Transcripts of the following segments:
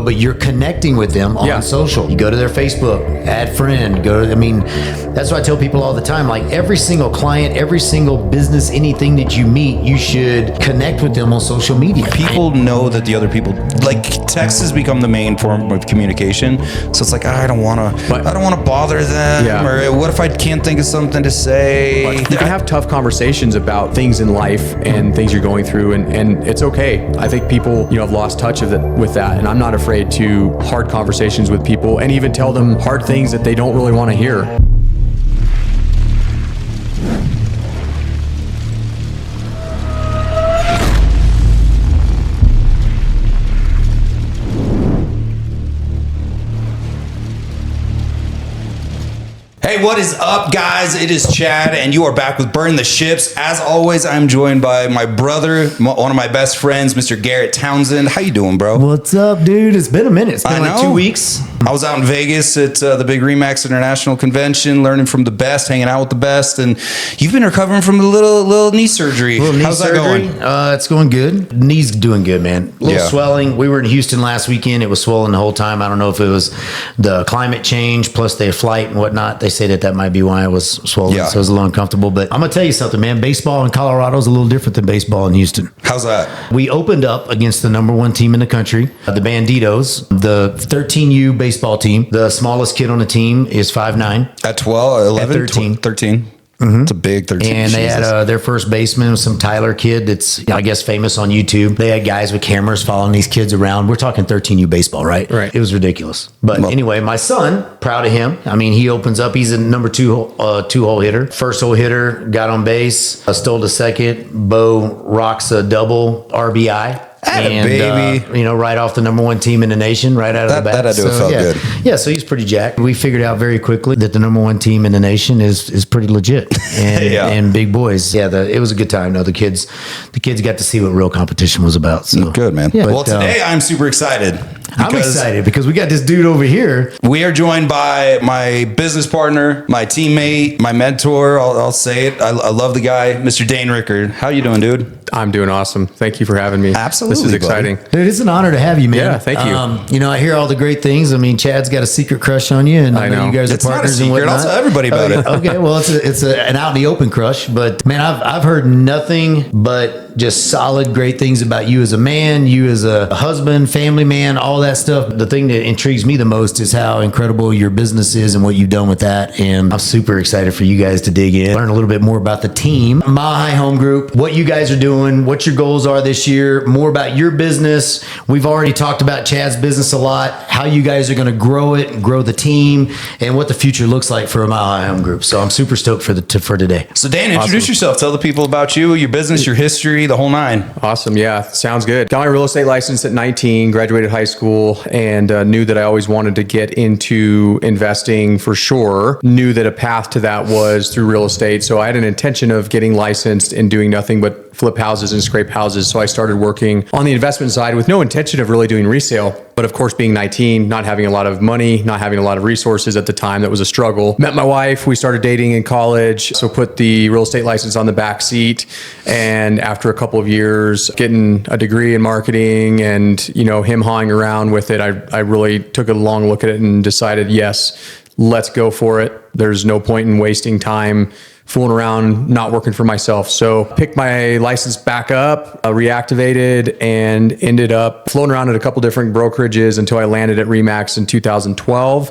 but you're connecting with them on social. You go to their Facebook, add friend, that's what I tell people all the time. Like every single client, every single business, anything that you meet, you should connect with them on social media. People know that the other people, like text has become the main form of communication. So it's like, I don't want to bother them. Or what if I can't think of something to say? But you can have tough conversations about things in life and things you're going through, and it's okay. I think people, have lost touch with that, and I'm not afraid to hard conversations with people and even tell them hard things that they don't really want to hear. Hey, what is up, guys? It is Chad, and you are back with Burn the Ships. As always, I'm joined by my brother, one of my best friends, Mr. Garret Townsend. How you doing, bro? What's up, dude? It's been a minute. It's been like 2 weeks. I was out in Vegas at the big RE/MAX International Convention, learning from the best, hanging out with the best, and you've been recovering from a little knee surgery. How's that going? It's going good. Knee's doing good, man. A little swelling. We were in Houston last weekend. It was swollen the whole time. I don't know if it was the climate change plus the flight and whatnot. They say that might be why I was swollen, so it was a little uncomfortable. But I'm going to tell you something, man. Baseball in Colorado is a little different than baseball in Houston. How's that? We opened up against the number one team in the country, the Banditos, the 13U baseball team. The smallest kid on the team is 5'9". At 12, 11, at 13. 13. Mm-hmm. It's a big 13. And they had their first baseman was some Tyler kid that's, I guess, famous on YouTube. They had guys with cameras following these kids around. We're talking 13U baseball, right? Right. It was ridiculous. But anyway, my son, proud of him. I mean, he opens up. He's a number two-hole hitter. First hole hitter, got on base, stole the second. Bo rocks a double RBI. Baby. Right off the number one team in the nation, right out of the bat. That felt good. Yeah, so he's pretty jacked. We figured out very quickly that the number one team in the nation is pretty legit and big boys. Yeah, it was a good time. No, the kids got to see what real competition was about. So good, man. Yeah, well, today I'm super excited. I'm excited because we got this dude over here. We are joined by my business partner, my teammate, my mentor. I'll say it. I love the guy, Mr. Dane Rickard. How you doing, dude? I'm doing awesome. Thank you for having me. Absolutely. This is exciting. Dude, it's an honor to have you, man. Yeah, thank you. I hear all the great things. I mean, Chad's got a secret crush on you, and I know you guys are partners and whatnot. I'll tell everybody about it. Okay, well, it's an out in the open crush, but man, I've heard nothing but just solid, great things about you as a man, you as a husband, family man, all that stuff. The thing that intrigues me the most is how incredible your business is and what you've done with that. And I'm super excited for you guys to dig in, learn a little bit more about the team, Mile High Home Group, what you guys are doing, what your goals are this year, more about your business. We've already talked about Chad's business a lot, how you guys are going to grow it and grow the team, and what the future looks like for a Mile High Home Group. So I'm super stoked for today. So Dan, introduce yourself. Tell the people about you, your business, your history, the whole nine. Awesome. Yeah, sounds good. Got my real estate license at 19, graduated high school, and knew that I always wanted to get into investing for sure. Knew that a path to that was through real estate. So I had an intention of getting licensed and doing nothing but flip houses and scrape houses. So I started working on the investment side with no intention of really doing resale. But of course, being 19, not having a lot of money, not having a lot of resources at the time, that was a struggle. Met my wife, we started dating in college. So put the real estate license on the back seat. And after a couple of years, getting a degree in marketing and, him hawing around with it, I really took a long look at it and decided, yes, let's go for it. There's no point in wasting time fooling around, not working for myself. So picked my license back up, reactivated, and ended up floating around at a couple different brokerages until I landed at RE/MAX in 2012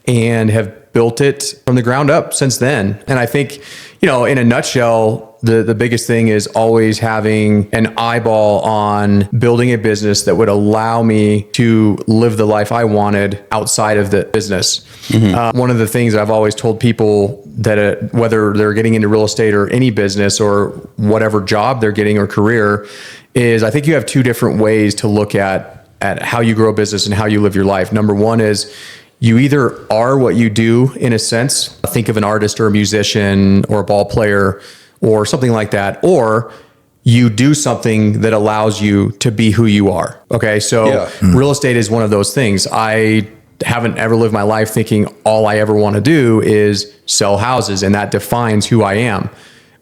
and have built it from the ground up since then. And I think, in a nutshell, the biggest thing is always having an eyeball on building a business that would allow me to live the life I wanted outside of the business. Mm-hmm. One of the things I've always told people that whether they're getting into real estate or any business or whatever job they're getting or career is I think you have two different ways to look at how you grow a business and how you live your life. Number one is you either are what you do in a sense. Think of an artist or a musician or a ball player or something like that, or you do something that allows you to be who you are. Okay. So real estate is one of those things. I haven't ever lived my life thinking all I ever want to do is sell houses and that defines who I am.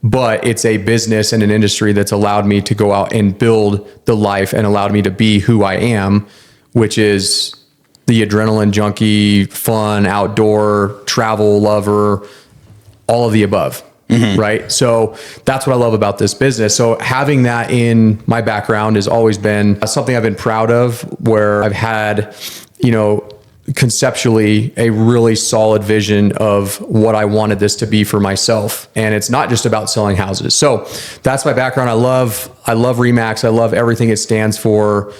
But it's a business and an industry that's allowed me to go out and build the life and allowed me to be who I am which is the adrenaline junkie, fun, outdoor, travel lover, all of the above. Right. So that's what I love about this business. So having that in my background has always been something I've been proud of, where I've had, conceptually a really solid vision of what I wanted this to be for myself. And it's not just about selling houses. So that's my background. I love RE/MAX. I love everything it stands for.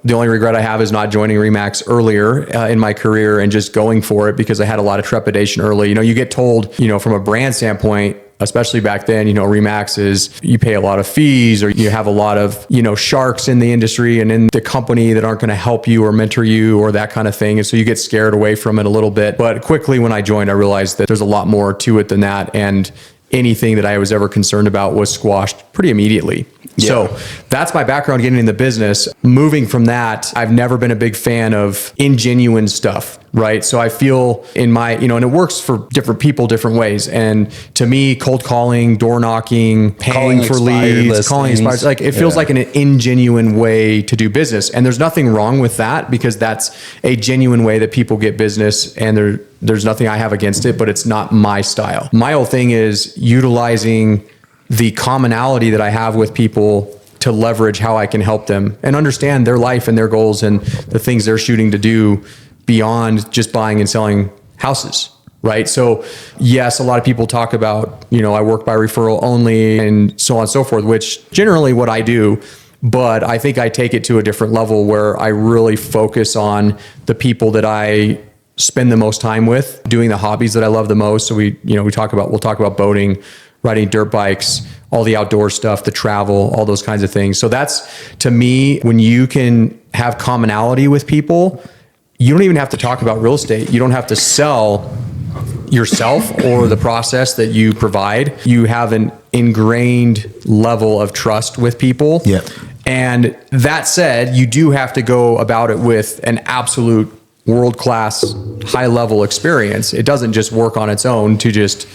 The only regret I have is not joining RE/MAX earlier in my career and just going for it, because I had a lot of trepidation early. You get told, from a brand standpoint, especially back then, RE/MAX is, you pay a lot of fees, or you have a lot of, sharks in the industry and in the company that aren't going to help you or mentor you or that kind of thing. And so you get scared away from it a little bit. But quickly when I joined, I realized that there's a lot more to it than that. And anything that I was ever concerned about was squashed pretty immediately. Yeah. So that's my background getting in the business. Moving from that, I've never been a big fan of ingenuine stuff, right? So I feel in my, and it works for different people, different ways. And to me, cold calling, door knocking, paying for leads, calling expired, like it feels like an ingenuine way to do business. And there's nothing wrong with that, because that's a genuine way that people get business, and there's nothing I have against it, but it's not my style. My whole thing is utilizing the commonality that I have with people to leverage how I can help them and understand their life and their goals and the things they're shooting to do beyond just buying and selling houses, right? So yes, a lot of people talk about, I work by referral only and so on and so forth, which generally what I do, but I think I take it to a different level where I really focus on the people that I spend the most time with, doing the hobbies that I love the most. So we'll talk about boating, riding dirt bikes, all the outdoor stuff, the travel, all those kinds of things. So that's, to me, when you can have commonality with people, you don't even have to talk about real estate. You don't have to sell yourself or the process that you provide. You have an ingrained level of trust with people. Yeah. And that said, you do have to go about it with an absolute world-class, high-level experience. It doesn't just work on its own to just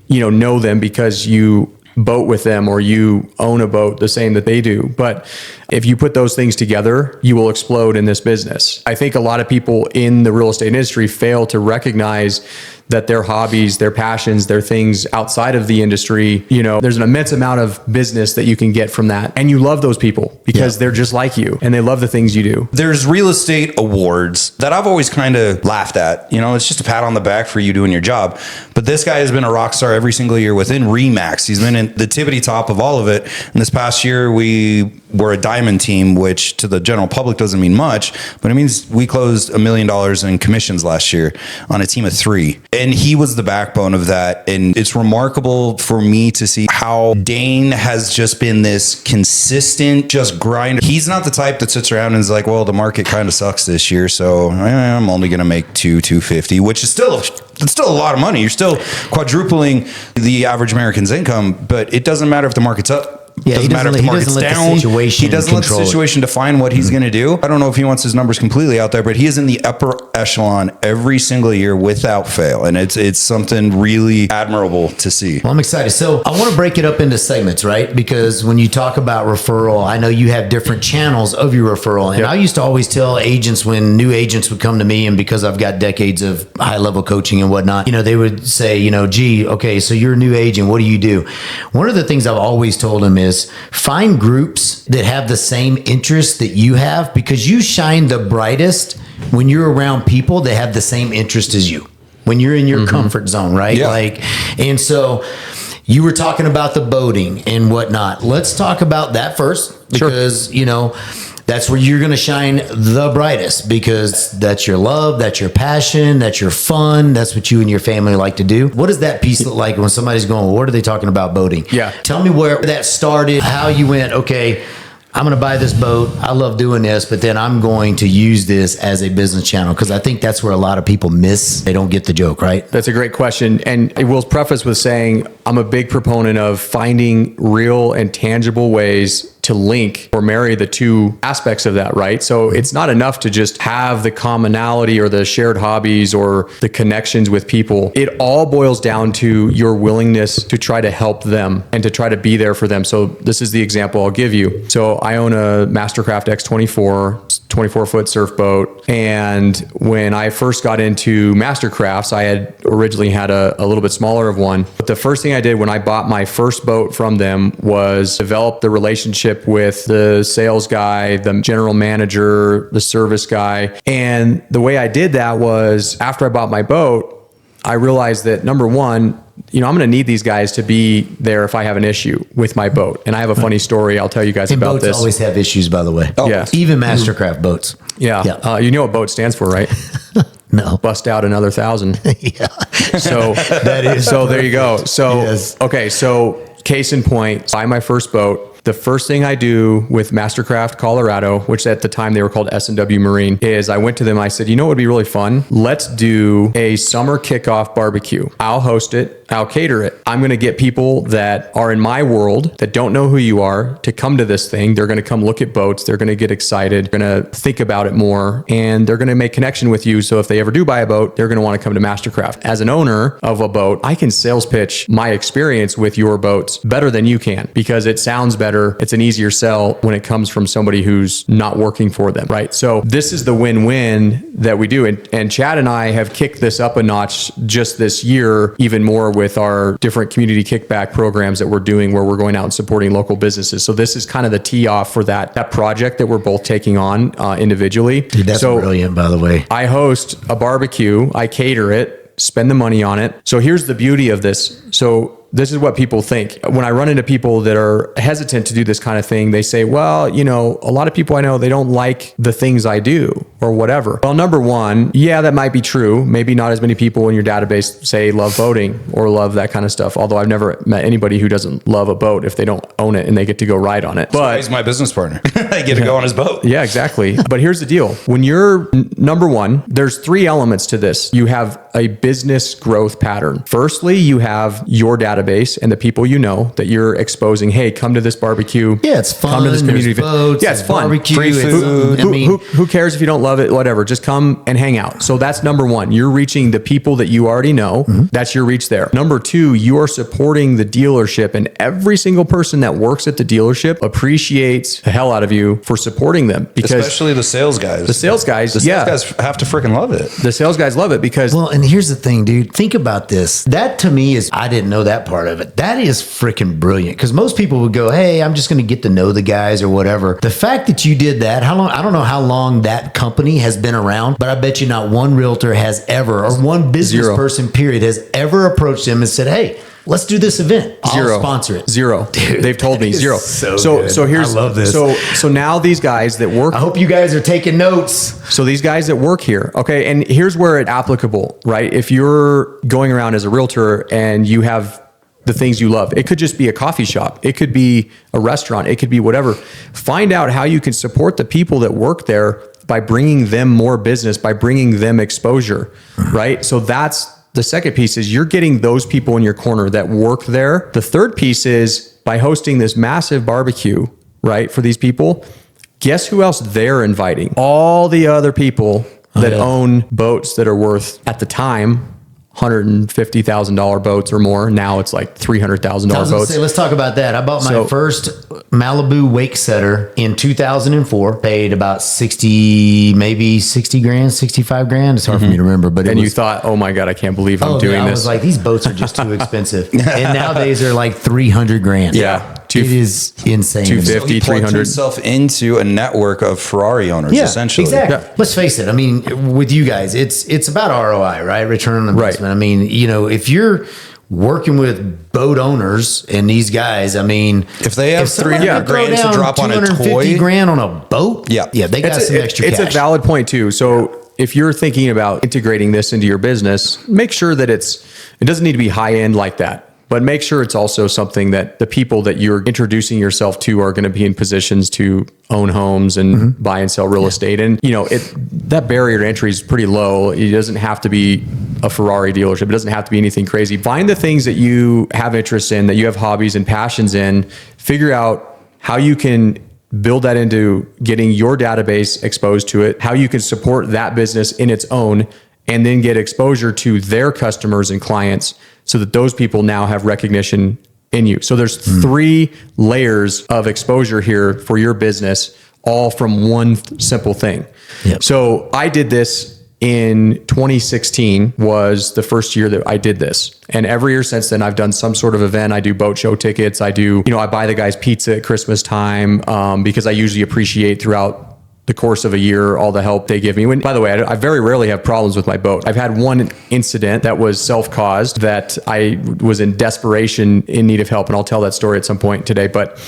know them because you boat with them or you own a boat the same that they do. But if you put those things together, you will explode in this business. I think a lot of people in the real estate industry fail to recognize that their hobbies, their passions, their things outside of the industry, there's an immense amount of business that you can get from that. And you love those people because they're just like you and they love the things you do. There's real estate awards that I've always kind of laughed at. It's just a pat on the back for you doing your job. But this guy has been a rock star every single year within RE/MAX. He's been in the tippity top of all of it. And this past year, we were a diamond team, which to the general public doesn't mean much, but it means we closed $1 million in commissions last year on a team of 3. And he was the backbone of that. And it's remarkable for me to see how Dane has just been this consistent, just grinder. He's not the type that sits around and is like, well, the market kind of sucks this year, so I'm only going to make $250, which is still a lot of money. You're still quadrupling the average American's income, but it doesn't matter if the market's up. Yeah, doesn't matter if the market's down. He doesn't let the situation define what he's going to do. I don't know if he wants his numbers completely out there, but he is in the upper echelon every single year without fail. And it's something really admirable to see. Well, I'm excited. So I want to break it up into segments, right? Because when you talk about referral, I know you have different channels of your referral. And I used to always tell agents when new agents would come to me, and because I've got decades of high level coaching and whatnot, they would say, gee, okay, so you're a new agent. What do you do? One of the things I've always told them is find groups that have the same interests that you have, because you shine the brightest when you're around people that have the same interest as you, when you're in your comfort zone, right? Yeah. And so you were talking about the boating and whatnot. Let's talk about that first, because, that's where you're going to shine the brightest, because that's your love, that's your passion, that's your fun. That's what you and your family like to do. What does that piece look like when somebody's going, well, what are they talking about boating? Yeah. Tell me where that started, how you went, okay, I'm going to buy this boat. I love doing this, but then I'm going to use this as a business channel, because I think that's where a lot of people miss. They don't get the joke, right? That's a great question. And I will preface with saying I'm a big proponent of finding real and tangible ways to link or marry the two aspects of that, right? So it's not enough to just have the commonality or the shared hobbies or the connections with people. It all boils down to your willingness to try to help them and to try to be there for them. So this is the example I'll give you. So I own a Mastercraft X24, 24-foot surf boat. And when I first got into Mastercrafts, I had originally had a little bit smaller of one. But the first thing I did when I bought my first boat from them was develop the relationship with the sales guy, the general manager, the service guy. And the way I did that was after I bought my boat, I realized that number one, I'm going to need these guys to be there if I have an issue with my boat. And I have a funny story I'll tell you guys about boats this. Always have issues, by the way. Oh, yeah. Even Mastercraft boats. Yeah. You know what boat stands for, right? No. Bust out another 1,000. Yeah. So that is so there you go. So yes. Okay, so case in point, buy my first boat. The first thing I do with Mastercraft Colorado, which at the time they were called S&W Marine, is I went to them. I said, you know what would be really fun? Let's do a summer kickoff barbecue. I'll host it. I'll cater it. I'm going to get people that are in my world that don't know who you are to come to this thing. They're going to come look at boats. They're going to get excited. They're going to think about it more, and they're going to make connection with you. So if they ever do buy a boat, they're going to want to come to Mastercraft. As an owner of a boat, I can sales pitch my experience with your boats better than you can because it sounds better. It's an easier sell when it comes from somebody who's not working for them, right? So this is the win-win that we do. And Chad and I have kicked this up a notch just this year, even more with our different community kickback programs that we're doing where we're going out and supporting local businesses. So this is kind of the tee off for that project that we're both taking on individually. Dude, that's brilliant, by the way. I host a barbecue, I cater it, spend the money on it. So here's the beauty of this. So this is what people think. When I run into people that are hesitant to do this kind of thing, they say, well, a lot of people I know, they don't like the things I do or whatever. Well, number one, yeah, that might be true. Maybe not as many people in your database say love boating or love that kind of stuff. Although I've never met anybody who doesn't love a boat if they don't own it and they get to go ride on it. But he's my business partner. I get to go on his boat. Yeah, exactly. But here's the deal. When you're number one, there's three elements to this. You have a business growth pattern. Firstly, you have your database and the people you know that you're exposing. Hey, come to this barbecue. Yeah, it's fun. Come to this community event. Boats, yeah, it's fun. Barbecue, free food. Who cares if you don't love it? Whatever. Just come and hang out. So that's number one. You're reaching the people that you already know. Mm-hmm. That's your reach there. Number two, you are supporting the dealership, and every single person that works at the dealership appreciates the hell out of you for supporting them. Because especially the sales guys. The sales guys have to freaking love it. The sales guys love it because... Well, and here's the thing, dude. Think about this. That to me is, I didn't know that part of it. That is freaking brilliant because most people would go, hey, I'm just going to get to know the guys or whatever. The fact that you did that, how long, I don't know how long that company has been around, but I bet you not one realtor has ever, or one business person, period, has ever approached them and said, hey, let's do this event. I'll sponsor it. Zero. Dude, they've told me zero. So here's, I love this. So now these guys that work. I hope you guys are taking notes. So these guys that work here. Okay. And here's where it's applicable, right? If you're going around as a realtor and you have the things you love, it could just be a coffee shop. It could be a restaurant. It could be whatever. Find out how you can support the people that work there by bringing them more business, by bringing them exposure, right? So that's the second piece is you're getting those people in your corner that work there. The third piece is by hosting this massive barbecue, right? For these people, guess who else they're inviting? All the other people that own boats that are worth at the time $150,000 boats or more. Now it's like $300,000 boats. Let's talk about that. I bought my first Malibu wake setter in 2004. Paid about 60, maybe 60 grand, 65 grand. It's hard for me to remember, but you thought, oh my God, I can't believe I'm doing this. I was like, these boats are just too expensive. And nowadays they're like 300 grand. Yeah. It is insane. 250, 300. himself into a network of Ferrari owners, essentially. Exactly. Yeah. Let's face it. I mean, with you guys, it's about ROI, right? Return on investment. Right. I mean, if you're working with boat owners and these guys, I mean, if they have 300 grand to drop on a toy, grand on a boat, yeah, they got some extra cash. It's a valid point too. So if you're thinking about integrating this into your business, make sure that it doesn't need to be high end like that. But make sure it's also something that the people that you're introducing yourself to are going to be in positions to own homes and buy and sell real estate. And, that barrier to entry is pretty low. It doesn't have to be a Ferrari dealership. It doesn't have to be anything crazy. Find the things that you have interest in, that you have hobbies and passions in. Figure out how you can build that into getting your database exposed to it, how you can support that business in its own, and then get exposure to their customers and clients so that those people now have recognition in you. So there's 3 layers of exposure here for your business, all from one simple thing. Yep. So I did this in 2016 was the first year that I did this. And every year since then, I've done some sort of event. I do boat show tickets. I buy the guys pizza at Christmas time because I usually appreciate throughout the course of a year all the help they give me. By the way, I very rarely have problems with my boat. I've had one incident that was self-caused that I was in desperation in need of help. And I'll tell that story at some point today. But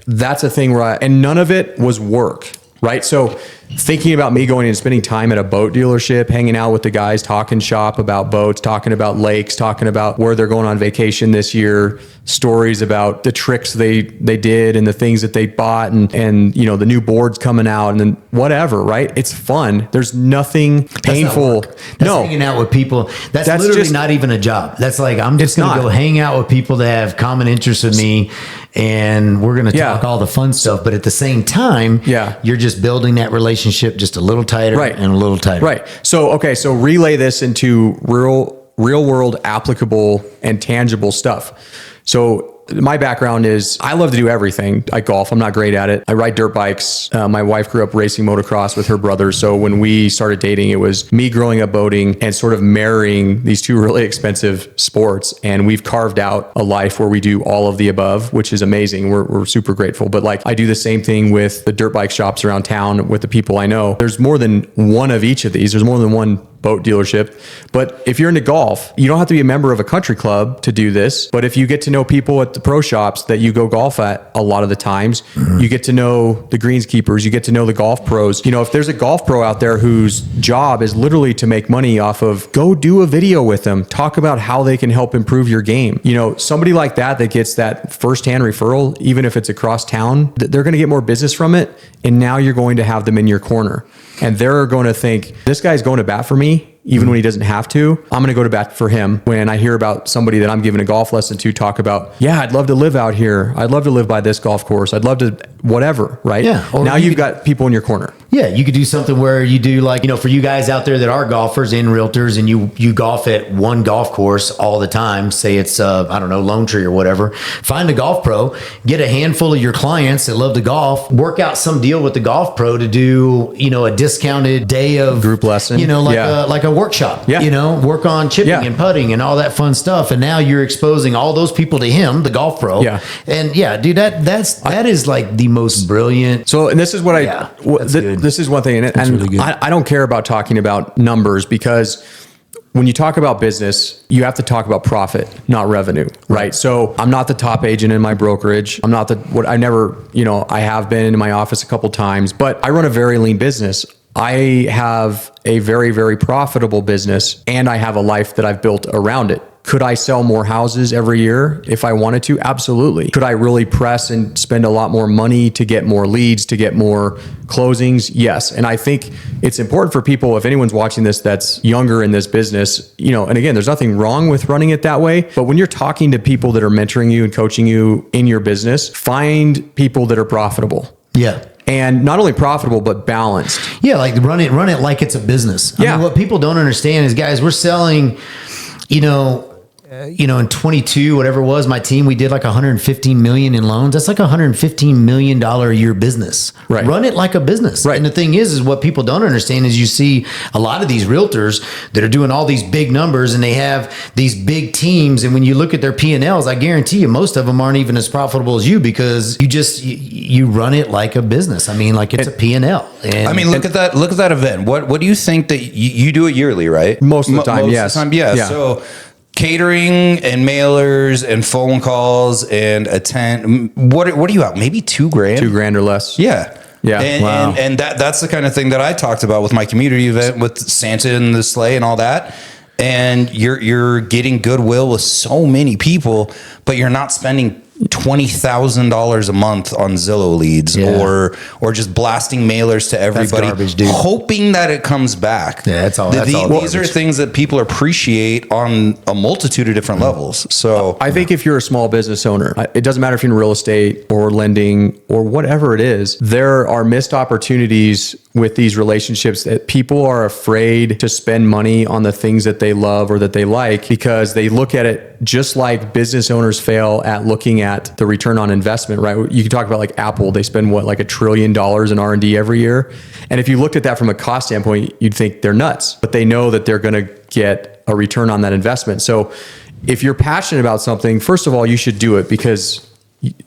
that's a thing and none of it was work. Right. So thinking about me going and spending time at a boat dealership, hanging out with the guys, talking shop about boats, talking about lakes, talking about where they're going on vacation this year, stories about the tricks they did and the things that they bought and the new boards coming out and then whatever. Right. It's fun. There's nothing painful. That's hanging out with people. That's literally just not even a job. That's like, I'm just going to go hang out with people that have common interests with me and we're going to talk all the fun stuff. But at the same time, you're just building that relationship just a little tighter and a little tighter. Right. So, so relay this into real world applicable and tangible stuff. So my background is I love to do everything. I golf. I'm not great at it. I ride dirt bikes. My wife grew up racing motocross with her brother. So when we started dating, it was me growing up boating and sort of marrying these 2 really expensive sports. And we've carved out a life where we do all of the above, which is amazing. We're super grateful. But like I do the same thing with the dirt bike shops around town with the people I know. There's more than one of each of these. There's more than one boat dealership. But if you're into golf, you don't have to be a member of a country club to do this. But if you get to know people at the pro shops that you go golf at a lot of the times, you get to know the greenskeepers, you get to know the golf pros. If there's a golf pro out there whose job is literally to make money off of, go do a video with them, talk about how they can help improve your game. Somebody like that gets that firsthand referral, even if it's across town, they're going to get more business from it. And now you're going to have them in your corner. And they're going to think, this guy's going to bat for me, even when he doesn't have to. I'm going to go to bat for him. When I hear about somebody that I'm giving a golf lesson to talk about, I'd love to live out here. I'd love to live by this golf course. I'd love to whatever, right? Yeah. Now you've got people in your corner. Yeah, you could do something where you do like, for you guys out there that are golfers and realtors and you golf at one golf course all the time, say it's, Lone Tree or whatever, find a golf pro, get a handful of your clients that love to golf, work out some deal with the golf pro to do, a discounted day of group lesson, like a workshop, work on chipping and putting and all that fun stuff. And now you're exposing all those people to him, the golf pro. Yeah. And dude, that is like the most brilliant. So, and this is what this is one thing. And really I don't care about talking about numbers because when you talk about business, you have to talk about profit, not revenue, right? So I'm not the top agent in my brokerage. I'm not I have been in my office a couple times, but I run a very lean business. I have a very, very profitable business and I have a life that I've built around it. Could I sell more houses every year if I wanted to? Absolutely. Could I really press and spend a lot more money to get more leads, to get more closings? Yes. And I think it's important for people, if anyone's watching this that's younger in this business, and again, there's nothing wrong with running it that way. But when you're talking to people that are mentoring you and coaching you in your business, find people that are profitable. Yeah. And not only profitable, but balanced. Yeah, like run it like it's a business. I mean, what people don't understand is, guys, we're selling, in 22, whatever it was, my team, we did like 115 million in loans. That's like $115 million a year business. Right. Run it like a business. Right. And the thing is what people don't understand is you see a lot of these realtors that are doing all these big numbers and they have these big teams. And when you look at their P&Ls, I guarantee you, most of them aren't even as profitable as you because you run it like a business. I mean, like it's a P&L. And look at that event. What do you think that you do it yearly, right? Most of the time, yes. Yeah. So catering and mailers and phone calls and a tent. What are you out? Maybe $2,000? $2,000 or less. Yeah. Yeah. And that's the kind of thing that I talked about with my community event with Santa and the sleigh and all that. And you're getting goodwill with so many people, but you're not spending $20,000 a month on Zillow leads, or just blasting mailers to everybody, garbage, dude. hoping that it comes back. Yeah, that's all. These are things that people appreciate on a multitude of different levels. So I think if you're a small business owner, it doesn't matter if you're in real estate or lending or whatever it is, there are missed opportunities with these relationships that people are afraid to spend money on the things that they love or that they like, because they look at it just like business owners fail at looking at the return on investment, right? You can talk about like Apple, they spend like $1 trillion in R&D every year. And if you looked at that from a cost standpoint, you'd think they're nuts, but they know that they're going to get a return on that investment. So if you're passionate about something, first of all, you should do it, because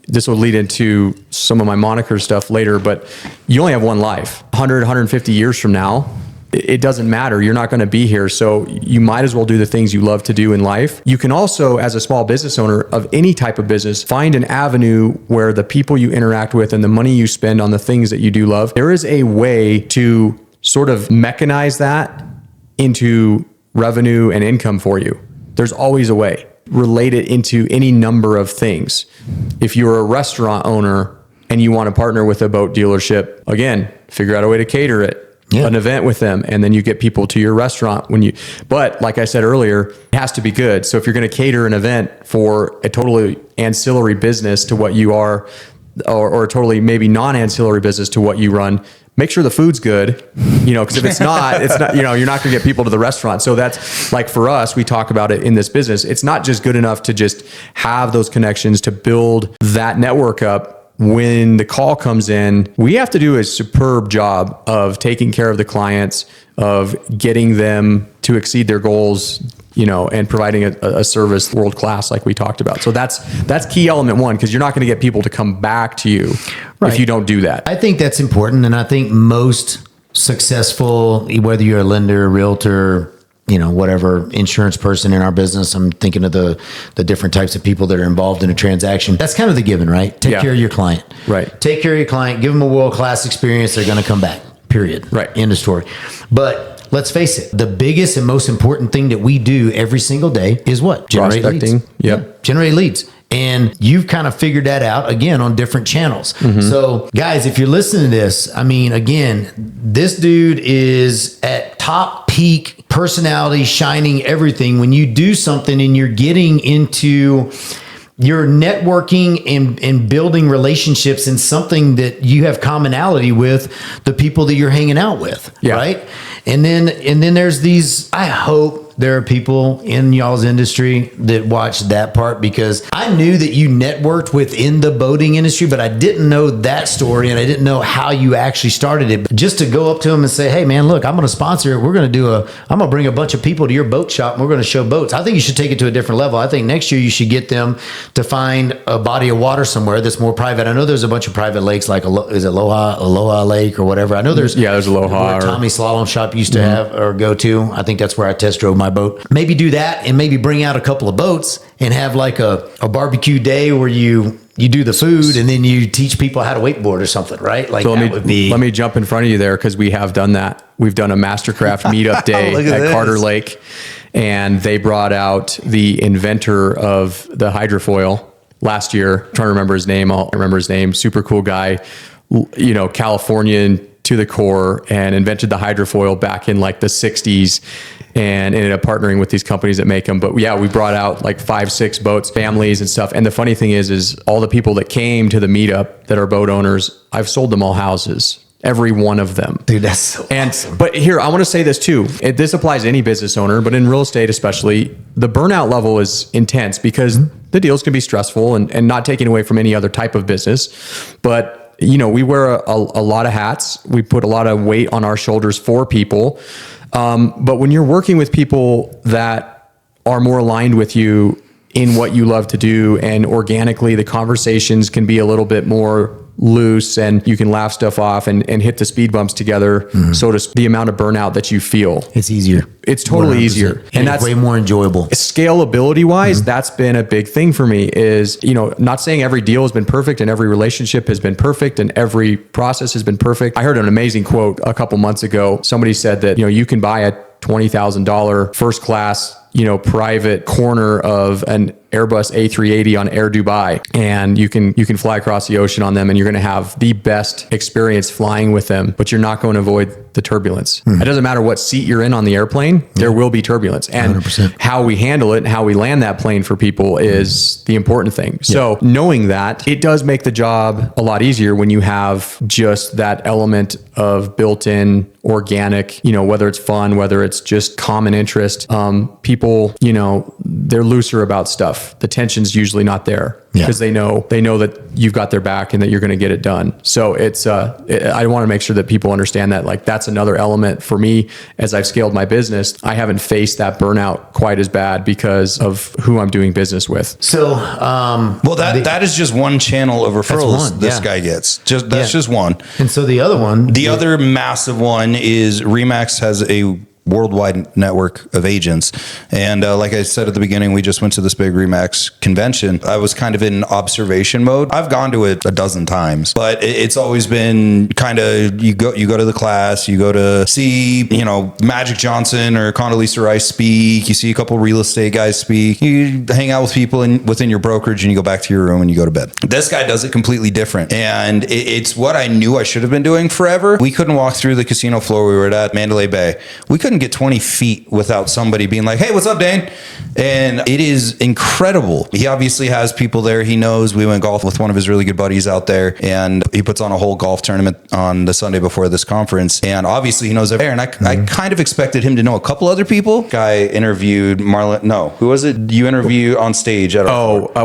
this will lead into some of my moniker stuff later, but you only have one life. 100, 150 years from now, it doesn't matter. You're not going to be here. So you might as well do the things you love to do in life. You can also, as a small business owner of any type of business, find an avenue where the people you interact with and the money you spend on the things that you do love, there is a way to sort of mechanize that into revenue and income for you. There's always a way. Relate it into any number of things. If you're a restaurant owner and you want to partner with a boat dealership, again, figure out a way to cater it. Yeah. An event with them, and then you get people to your restaurant but like I said earlier, it has to be good. So if you're going to cater an event for a totally ancillary business to what you are, or a totally maybe non-ancillary business to what you run, make sure the food's good, because if it's not, you're not going to get people to the restaurant. So that's like, for us, we talk about it in this business. It's not just good enough to just have those connections to build that network up. When the call comes in, we have to do a superb job of taking care of the clients, of getting them to exceed their goals, and providing a service world class, like we talked about. So that's key element one, because you're not going to get people to come back to you if you don't do that. I think that's important, and I think most successful, whether you're a lender, a realtor, whatever insurance person in our business, I'm thinking of the different types of people that are involved in a transaction. That's kind of the given, right? Take care of your client. Right. Take care of your client, give them a world-class experience. They're going to come back, period. Right. End of story. But let's face it, the biggest and most important thing that we do every single day is what? Generate leads. Yep. Yeah, generate leads. And you've kind of figured that out, again, on different channels. Mm-hmm. So guys, if you're listening to this, again, this dude is at top peak personality, shining everything. When you do something and you're getting into your networking and building relationships in something that you have commonality with the people that you're hanging out with, right? And then there's these, I hope there are people in y'all's industry that watch that part, because I knew that you networked within the boating industry, but I didn't know that story, and I didn't know how you actually started it. But just to go up to them and say, hey man, look, I'm going to sponsor it. I'm going to bring a bunch of people to your boat shop and we're going to show boats. I think you should take it to a different level. I think next year you should get them to find a body of water somewhere that's more private. I know there's a bunch of private lakes, like is it Aloha Lake or whatever. I know there's Aloha. Where Tommy Slalom Shop used to have or go to. I think that's where I test drove my boat. Maybe do that, and maybe bring out a couple of boats and have like a barbecue day where you do the food and then you teach people how to wakeboard or something, right? Like, so let me jump in front of you there, because we have done that. We've done a Mastercraft meetup day at Carter Lake, and they brought out the inventor of the hydrofoil last year. I'm trying to remember his name. I'll remember his name. Super cool guy, Californian to the core, and invented the hydrofoil back in like the 60s, and ended up partnering with these companies that make them. But yeah, we brought out like 5-6 boats, families and stuff. And the funny thing is all the people that came to the meetup that are boat owners, I've sold them all houses. Every one of them. Dude, that's so awesome. But here, I want to say this too. This applies to any business owner, but in real estate especially, the burnout level is intense, because the deals can be stressful, and not taking away from any other type of business. But we wear a lot of hats. We put a lot of weight on our shoulders for people. But when you're working with people that are more aligned with you in what you love to do, and organically the conversations can be a little bit more loose, and you can laugh stuff off and hit the speed bumps together. So to the amount of burnout that you feel, it's easier. It's totally 100%. Easier. And that's way more enjoyable. Scalability wise, that's been a big thing for me is, not saying every deal has been perfect and every relationship has been perfect and every process has been perfect. I heard an amazing quote a couple months ago. Somebody said that, you can buy a $20,000 first class private corner of an Airbus A380 on Air Dubai, and you can fly across the ocean on them, and you're going to have the best experience flying with them, but you're not going to avoid the turbulence. It doesn't matter what seat you're in on the airplane, there will be turbulence. And 100%. how we handle it and how we land that plane for people is the important thing. So knowing that, it does make the job a lot easier when you have just that element of built-in organic, whether it's fun, whether it's just common interest. People, they're looser about stuff. The tension's usually not there because they know that you've got their back and that you're going to get it done. So it's, I want to make sure that people understand that, like, that's another element for me as I've scaled my business. I haven't faced that burnout quite as bad because of who I'm doing business with. So, that is just one channel of referrals this guy gets. That's just one. And so the other one, the other massive one is Remax has a worldwide network of agents. And like I said at the beginning, we just went to this big Remax convention. I was kind of in observation mode. I've gone to it a dozen times, but it's always been kind of, you go to the class, you go to see, Magic Johnson or Condoleezza Rice speak, you see a couple real estate guys speak, you hang out with people within your brokerage, and you go back to your room and you go to bed. This guy does it completely different. And it's what I knew I should have been doing forever. We couldn't walk through the casino floor we were at Mandalay Bay. We couldn't get 20 feet without somebody being like, "Hey, what's up, Dane?" And it is incredible. He obviously has people there he knows. We went golf with one of his really good buddies out there, and he puts on a whole golf tournament on the Sunday before this conference. And obviously he knows everyone. And I kind of expected him to know a couple other people. Guy interviewed Marlon. No, who was it? You interview on stage at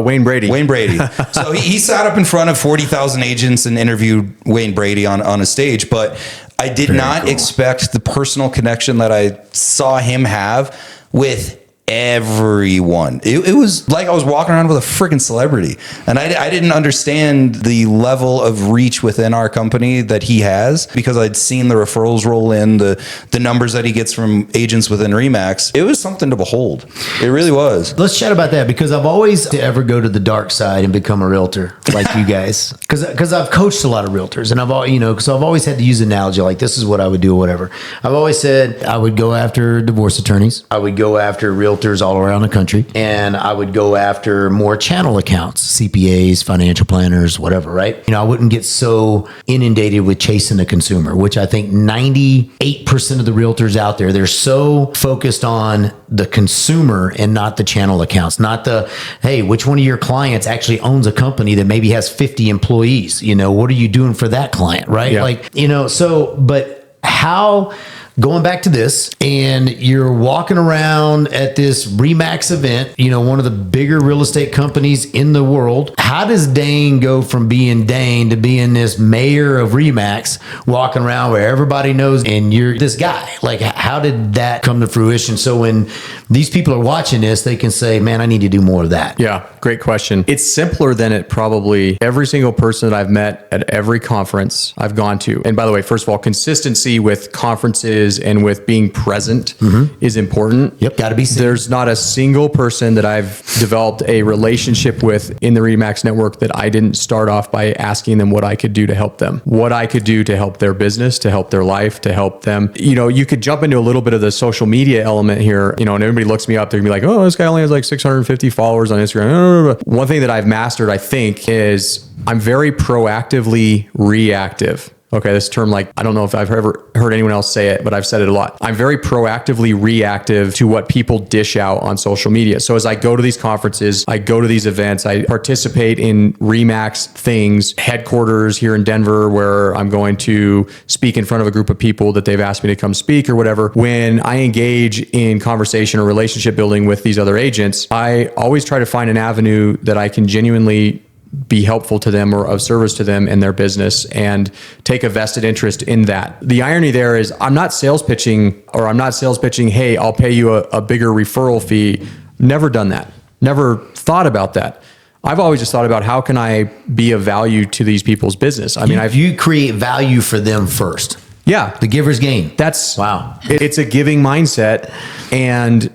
Wayne Brady. Wayne Brady. So he sat up in front of 40,000 agents and interviewed Wayne Brady on a stage, but I did not expect the personal connection that I saw him have with everyone. It was like I was walking around with a freaking celebrity, and I didn't understand the level of reach within our company that he has, because I'd seen the referrals roll in, the numbers that he gets from agents within Remax. It was something to behold. It really was. Let's chat about that, because I've always to ever go to the dark side and become a realtor like you guys, because I've coached a lot of realtors, and I've always had to use an analogy like, this is what I would do or whatever. I've always said I would go after divorce attorneys. I would go after realtors all around the country, and I would go after more channel accounts, CPAs, financial planners, whatever, right? I wouldn't get so inundated with chasing the consumer, which I think 98% of the realtors out there, they're so focused on the consumer and not the channel accounts, not the, hey, which one of your clients actually owns a company that maybe has 50 employees? What are you doing for that client, right? Yeah. But how... Going back to this, and you're walking around at this Remax event, one of the bigger real estate companies in the world. How does Dane go from being Dane to being this mayor of Remax, walking around where everybody knows and you're this guy? Like, how did that come to fruition? So when these people are watching this, they can say, man, I need to do more of that. Yeah, great question. It's simpler than it probably every single person that I've met at every conference I've gone to. And by the way, first of all, consistency with conferences and with being present is important. Yep, got to be seen. There's not a single person that I've developed a relationship with in the Remax network that I didn't start off by asking them what I could do to help them, what I could do to help their business, to help their life, to help them. You could jump into a little bit of the social media element here, and everybody looks me up, they're gonna be like, oh, this guy only has like 650 followers on Instagram. One thing that I've mastered, I think, is I'm very proactively reactive. Okay, this term, like, I don't know if I've ever heard anyone else say it, but I've said it a lot. I'm very proactively reactive to what people dish out on social media. So as I go to these conferences, I go to these events, I participate in Remax things, headquarters here in Denver, where I'm going to speak in front of a group of people that they've asked me to come speak or whatever. When I engage in conversation or relationship building with these other agents, I always try to find an avenue that I can genuinely be helpful to them or of service to them in their business and take a vested interest in that. The irony there is I'm not sales pitching, hey, I'll pay you a bigger referral fee. Never done that. Never thought about that. I've always just thought about how can I be of value to these people's business. You create value for them first. Yeah. The giver's gain. That's wow. It's a giving mindset. And,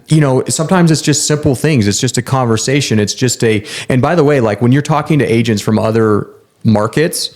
sometimes it's just simple things. It's just a conversation. It's just and by the way, like when you're talking to agents from other markets,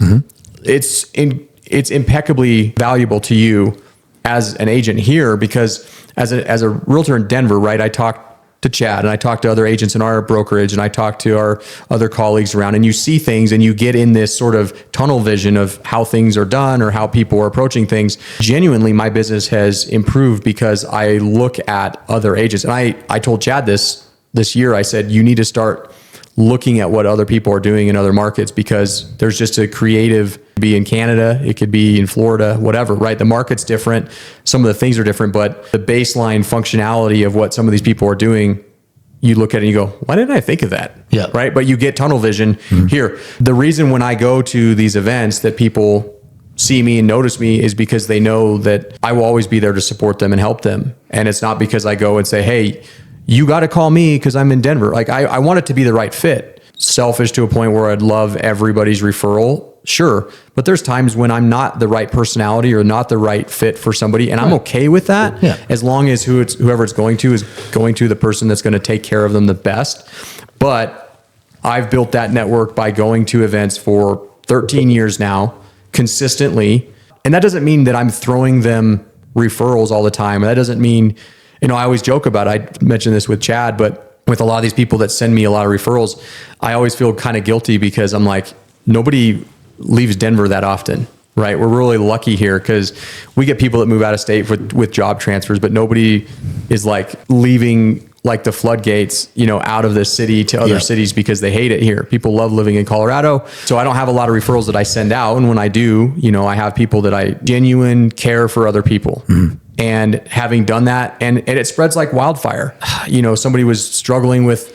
it's impeccably valuable to you as an agent here, because as a realtor in Denver, right? I talk to Chad and I talk to other agents in our brokerage and I talk to our other colleagues around, and you see things and you get in this sort of tunnel vision of how things are done or how people are approaching things. Genuinely, my business has improved because I look at other agents. And I told Chad this year. I said, you need to start looking at what other people are doing in other markets, because there's just a creative, be in Canada, it could be in Florida, whatever, right? The market's different. Some of the things are different, but the baseline functionality of what some of these people are doing, you look at it and you go, why didn't I think of that? Yeah. Right. But you get tunnel vision here. The reason when I go to these events that people see me and notice me is because they know that I will always be there to support them and help them. And it's not because I go and say, hey, you got to call me because I'm in Denver. Like I want it to be the right fit. Selfish to a point where I'd love everybody's referral. Sure. But there's times when I'm not the right personality or not the right fit for somebody. And I'm okay with that. Yeah. As long as whoever it's going to is going to the person that's going to take care of them the best. But I've built that network by going to events for 13 years now, consistently. And that doesn't mean that I'm throwing them referrals all the time. That doesn't mean, I always joke about it. I mentioned this with Chad, but with a lot of these people that send me a lot of referrals, I always feel kind of guilty because I'm like, nobody leaves Denver that often, right? We're really lucky here because we get people that move out of state with job transfers, but nobody is like leaving like the floodgates, out of the city to other cities because they hate it here. People love living in Colorado. So I don't have a lot of referrals that I send out. And when I do, I have people that I genuine care for other people. And having done that, and it spreads like wildfire. Somebody was struggling with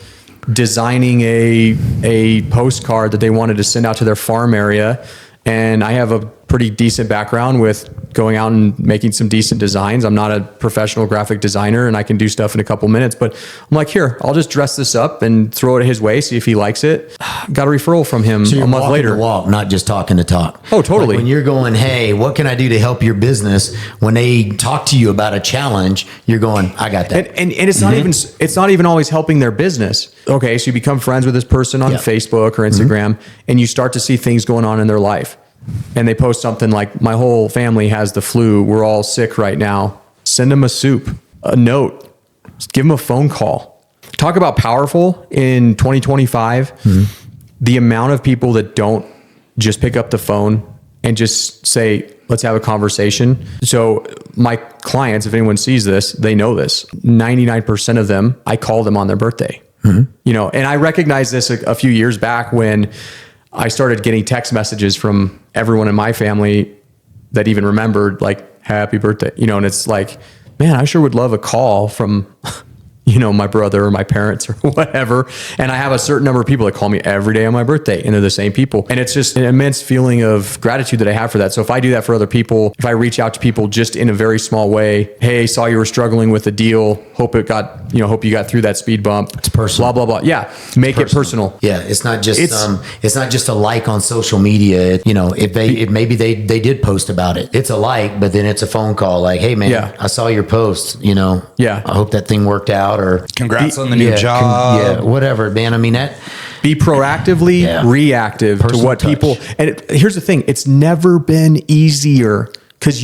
designing a postcard that they wanted to send out to their farm area. And I have a pretty decent background with going out and making some decent designs. I'm not a professional graphic designer and I can do stuff in a couple minutes, but I'm like, here, I'll just dress this up and throw it his way, see if he likes it. Got a referral from him So you're a month walking later. the walk, not just talking the talk. Oh, totally. Like when you're going, hey, what can I do to help your business? When they talk to you about a challenge, you're going, I got that. And it's not even always helping their business. Okay, so you become friends with this person on Facebook or Instagram, and you start to see things going on in their life. And they post something like, my whole family has the flu. We're all sick right now. Send them a soup, a note, just give them a phone call. Talk about powerful in 2025. The amount of people that don't just pick up the phone and just say, let's have a conversation. So my clients, if anyone sees this, they know this. 99% of them, I call them on their birthday. And I recognized this a few years back when I started getting text messages from everyone in my family that even remembered, like, happy birthday, and it's like, man, I sure would love a call from, my brother or my parents or whatever. And I have a certain number of people that call me every day on my birthday, and they're the same people. And it's just an immense feeling of gratitude that I have for that. So if I do that for other people, if I reach out to people just in a very small way, hey, saw you were struggling with a deal, hope you got through that speed bump. It's personal. Blah, blah, blah. Yeah. Make it personal. Yeah. It's not just a like on social media. If maybe they did post about it, it's a like, but then it's a phone call like, hey man, I saw your post, I hope that thing worked out, or congrats on the new job. Whatever, man. I mean, be proactively reactive Personal to what touch. people, and here's the thing, it's never been easier because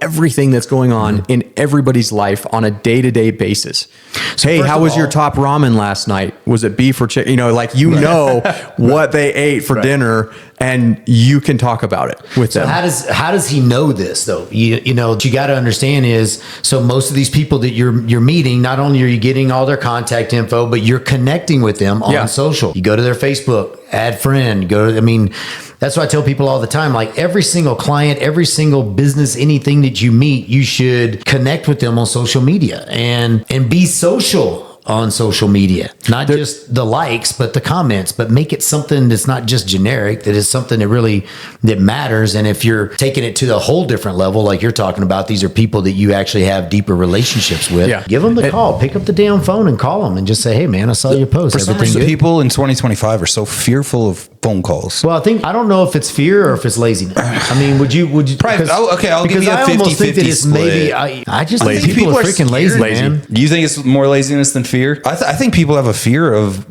everything that's going on in everybody's life on a day-to-day basis. So hey, how was your top ramen last night? Was it beef or chicken? What they ate for dinner, and you can talk about it with them. How does he know this though? What you got to understand is, so most of these people that you're meeting, not only are you getting all their contact info, but you're connecting with them on social. You go to their Facebook, add friend, that's why I tell people all the time, like every single client, every single business, anything that you meet, you should connect with them on social media and be social on social media, not just the likes, but the comments, but make it something that's not just generic, that is something that matters. And if you're taking it to the whole different level, like you're talking about, these are people that you actually have deeper relationships with. Give them the call, pick up the damn phone and call them and just say, hey man, I saw your post. For some reason, people in 2025 are so fearful of phone calls. Well, I don't know if it's fear or if it's laziness. I mean, would you? Probably, I'll give you a 50-50 split. I just think people are freaking lazy, man. Do you think it's more laziness than fear? fear. I think people have a fear of,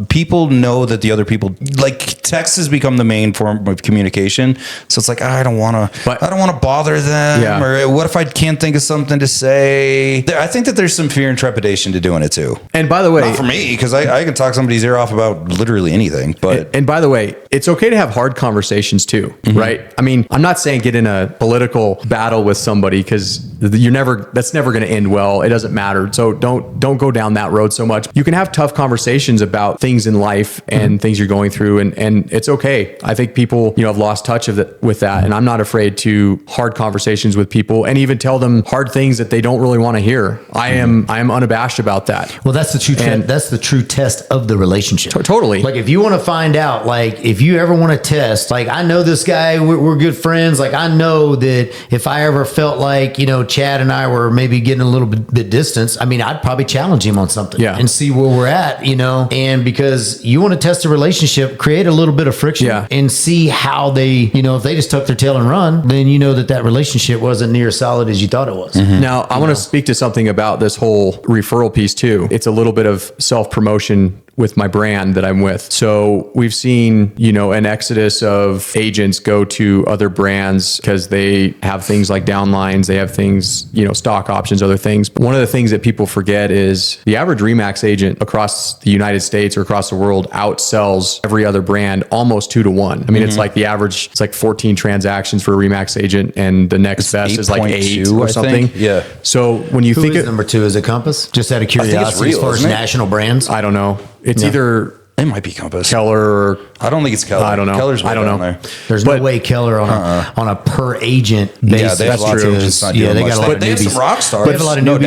people know that the other people, like, text has become the main form of communication. So it's like, I don't want to bother them. Yeah. Or what if I can't think of something to say? I think that there's some fear and trepidation to doing it too. And by the way, not for me, because I can talk somebody's ear off about literally anything. But and by the way, it's okay to have hard conversations too, right? I mean, I'm not saying get in a political battle with somebody, because that's never going to end well. It doesn't matter. So don't go down that road so much. You can have tough conversations about things in life and things you're going through, and it's okay. I think people, have lost touch with that, and I'm not afraid to hard conversations with people and even tell them hard things that they don't really want to hear. I am unabashed about that. Well, that's the true that's the true test of the relationship. Totally. Like, if you want to find out, like, if you ever want to test, like, I know this guy, we're good friends. Like, I know that if I ever felt like, Chad and I were maybe getting a little bit distance, I mean, I'd probably challenge him on something and see where we're at, and because you want to test a relationship, create a little bit of friction and see how they, if they just tuck their tail and run, then that relationship wasn't near as solid as you thought it was. Now, I want to speak to something about this whole referral piece too. It's a little bit of self-promotion with my brand that I'm with. So we've seen, an exodus of agents go to other brands because they have things like downlines, they have things, stock options, other things. But one of the things that people forget is the average RE/MAX agent across the United States or across the world outsells every other brand almost 2 to 1. I mean, it's like the average, it's like 14 transactions for a RE/MAX agent, and the next best is like 8 or something. Yeah. So when you think is number 2, is it Compass? Just out of curiosity, real, as far as isn't it? national brands. I don't know. It's either it might be Compass. Keller or I don't think it's Keller. I don't know. Keller's I don't know. there. There's no way Keller on a per agent basis. Yeah, they have lots of agents not doing they much. got a lot But of they have newbies. some rock stars. They have a lot of no newbies.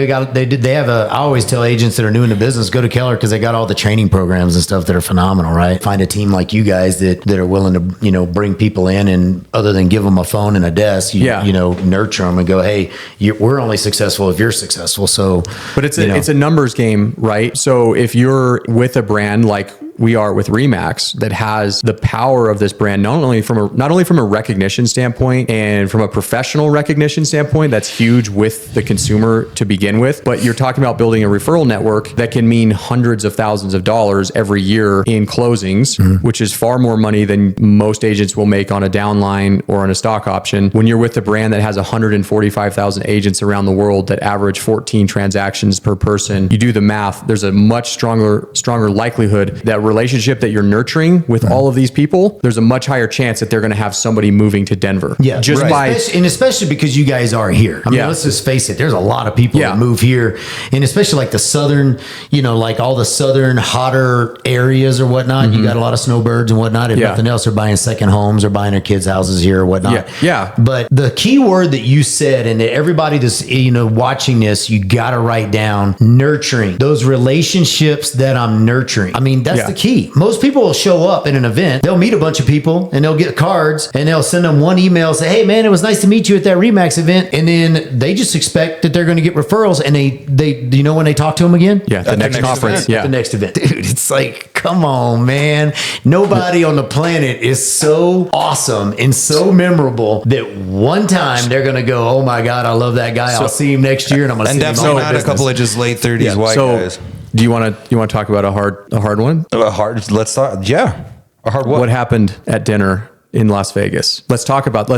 doubt, They have a. I always tell agents that are new in the business, go to Keller, because they got all the training programs and stuff that are phenomenal. Right? Find a team like you guys that are willing to bring people in, and other than give them a phone and a desk, nurture them and go, hey, we're only successful if you're successful. So, but it's a numbers game, right? So if you're with a brand like we are with RE/MAX that has the power of this brand, not only from a recognition standpoint and from a professional recognition standpoint, that's huge with the consumer to begin with. But you're talking about building a referral network that can mean hundreds of thousands of dollars every year in closings, which is far more money than most agents will make on a downline or on a stock option. When you're with a brand that has 145,000 agents around the world that average 14 transactions per person, you do the math, there's a much stronger likelihood that relationship that you're nurturing with all of these people, there's a much higher chance that they're going to have somebody moving to Denver. Yeah, just by especially because you guys are here. I mean, let's just face it. There's a lot of people that move here, and especially like the southern, like all the southern hotter areas or whatnot. You got a lot of snowbirds and whatnot. If nothing else, they're buying second homes or buying their kids' houses here or whatnot. Yeah. But the key word that you said, and that everybody that's watching this, you got to write down: nurturing. Those relationships that I'm nurturing. I mean, that's the key. Most people will show up in an event, they'll meet a bunch of people and they'll get cards and they'll send them one email, say, hey man, it was nice to meet you at that RE/MAX event. And then they just expect that they're going to get referrals, and they when they talk to them again? Yeah, the next conference. The next event. Dude, it's like, come on, man. Nobody on the planet is so awesome and so memorable that one time they're going to go, oh my God, I love that guy. I'll see him next year, and I'm going to see him all my not a business. couple of just late 30s white guys. Do you want to talk about a hard one? Let's talk. Yeah. A hard what? What happened at dinner in Las Vegas? Let's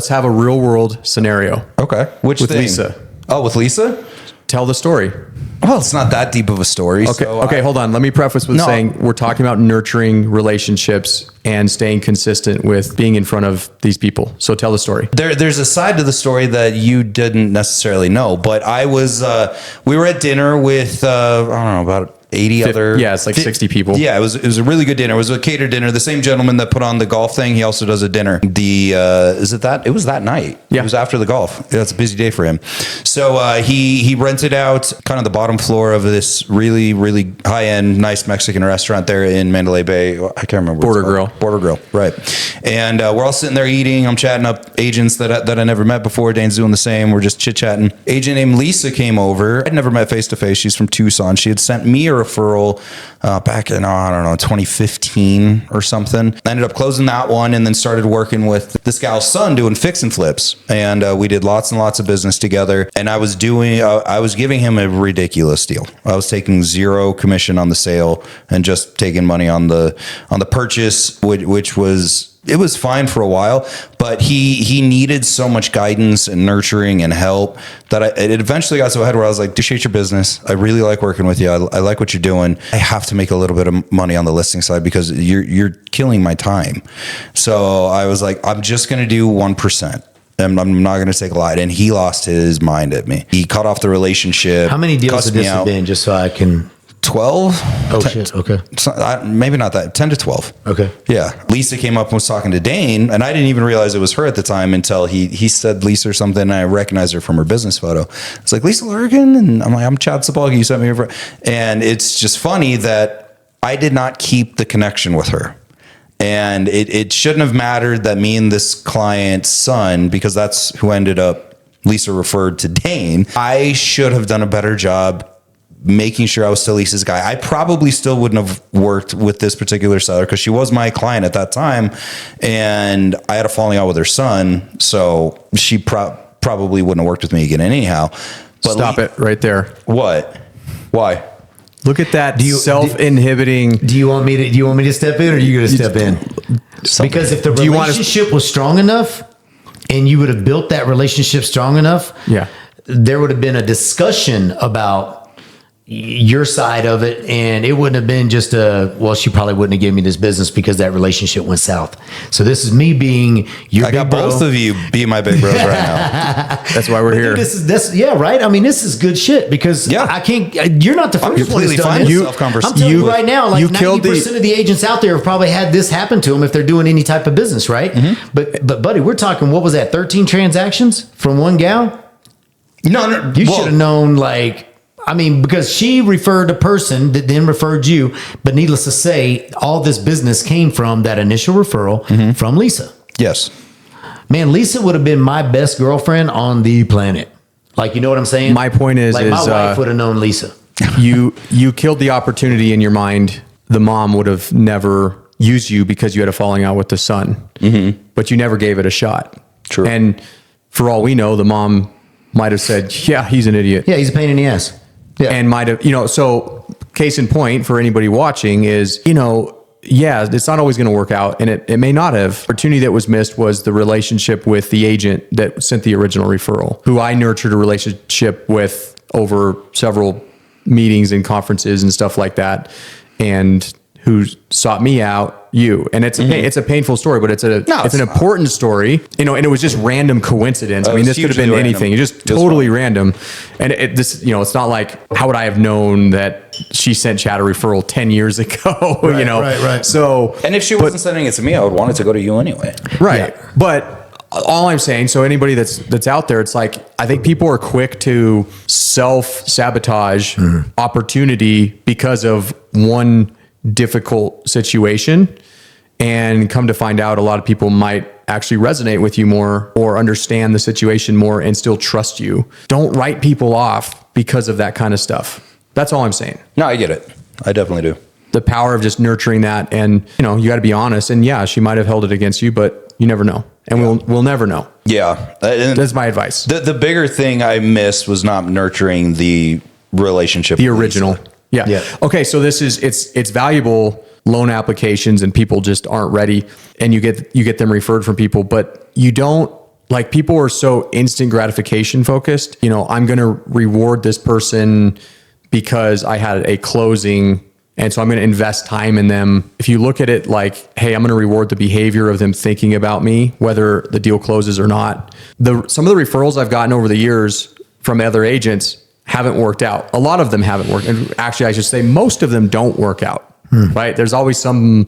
have a real world scenario. Okay. With Lisa. Oh, with Lisa? Tell the story. Well, it's not that deep of a story. Okay, hold on. Let me preface with saying we're talking about nurturing relationships and staying consistent with being in front of these people. So tell the story. There's a side to the story that you didn't necessarily know, but we were at dinner with, I don't know, about 80 other. Yeah, it's like 60 people. Yeah, it was a really good dinner. It was a catered dinner. The same gentleman that put on the golf thing, he also does a dinner. It was that night. Yeah. It was after the golf. Yeah, it's a busy day for him. So he rented out kind of the bottom floor of this really, really high-end, nice Mexican restaurant there in Mandalay Bay. I can't remember. Border Grill. Border Grill, right. And we're all sitting there eating. I'm chatting up agents that I never met before. Dane's doing the same. We're just chit-chatting. Agent named Lisa came over. I'd never met face-to-face. She's from Tucson. She had sent me a referral back in, I don't know, 2015 or something. I ended up closing that one and then started working with this gal's son doing fix and flips. And we did lots and lots of business together. And I was giving him a ridiculous deal. I was taking 0 commission on the sale and just taking money on the purchase, which was, it was fine for a while, but he needed so much guidance and nurturing and help that it eventually got so ahead where I was like, appreciate your business. I really like working with you. I like what you're doing. I have to make a little bit of money on the listing side because you're killing my time. So I was like, I'm just going to do 1%. And I'm not going to take a lot. And he lost his mind at me. He cut off the relationship. How many deals have this have been, just so I can... 12. Oh, 10, shit. Okay. Maybe not that. 10 to 12. Okay. Yeah. Lisa came up and was talking to Dane, and I didn't even realize it was her at the time until he said Lisa or something, and I recognized her from her business photo. It's like, Lisa Lurgan? And I'm like, I'm Chad Sapolsky. You sent me over. And it's just funny that I did not keep the connection with her. And it shouldn't have mattered that me and this client's son, because that's who ended up, Lisa referred to Dane. I should have done a better job making sure I was still Lisa's guy. I probably still wouldn't have worked with this particular seller because she was my client at that time, and I had a falling out with her son, so she probably wouldn't have worked with me again anyhow. But stop it right there. What? Why? Look at that self-inhibiting. Do you want me to step in, or are you going to step in? Because if the relationship was strong enough, and you would have built that relationship strong enough, yeah, there would have been a discussion about your side of it, and it wouldn't have been just she probably wouldn't have given me this business because that relationship went south. So this is me being your I got big bro. both of you being my big bros right now. That's why we're here. This yeah, right. I mean, this is good shit because I can't. You're not the first one that's done this. I'm telling you right now, like 90% of the agents out there have probably had this happen to them if they're doing any type of business, right? Mm-hmm. But buddy, we're talking, what was that? 13 transactions from one gal? No, you should have known, like. I mean, because she referred a person that then referred you, but needless to say, all this business came from that initial referral from Lisa. Yes. Man, Lisa would have been my best girlfriend on the planet. Like, you know what I'm saying? My point is, like, my wife would have known Lisa. You killed the opportunity in your mind. The mom would have never used you because you had a falling out with the son, but you never gave it a shot. True. And for all we know, the mom might have said, yeah, he's an idiot. Yeah, he's a pain in the ass. Yeah. And might have, so case in point for anybody watching is, yeah, it's not always going to work out, and it may not have. Opportunity that was missed was the relationship with the agent that sent the original referral, who I nurtured a relationship with over several meetings and conferences and stuff like that, and who sought me out, and it's a painful story, but it's an important story, and it was just random coincidence. I mean, this could have been anything. It's just totally random. And it's not like, how would I have known that she sent Chad a referral 10 years ago? Right. So, and if she wasn't sending it to me, I would want it to go to you anyway. Right. Yeah. But all I'm saying, so anybody that's out there, it's like, I think people are quick to self-sabotage opportunity because of one difficult situation, and come to find out a lot of people might actually resonate with you more or understand the situation more and still trust you. Don't write people off because of that kind of stuff. That's all I'm saying. No, I get it. I definitely do. The power of just nurturing that, and you got to be honest, and yeah, she might have held it against you, but you never know, and we'll never know. Yeah. And that's my advice. The bigger thing I missed was not nurturing the relationship. The original. Yeah. Okay. So it's valuable loan applications, and people just aren't ready, and you get them referred from people, but you don't, like, people are so instant gratification focused. I'm going to reward this person because I had a closing, and so I'm going to invest time in them. If you look at it like, hey, I'm going to reward the behavior of them thinking about me, whether the deal closes or not. Some of the referrals I've gotten over the years from other agents haven't worked out. A lot of them haven't worked. And actually, I should say most of them don't work out, right? There's always some,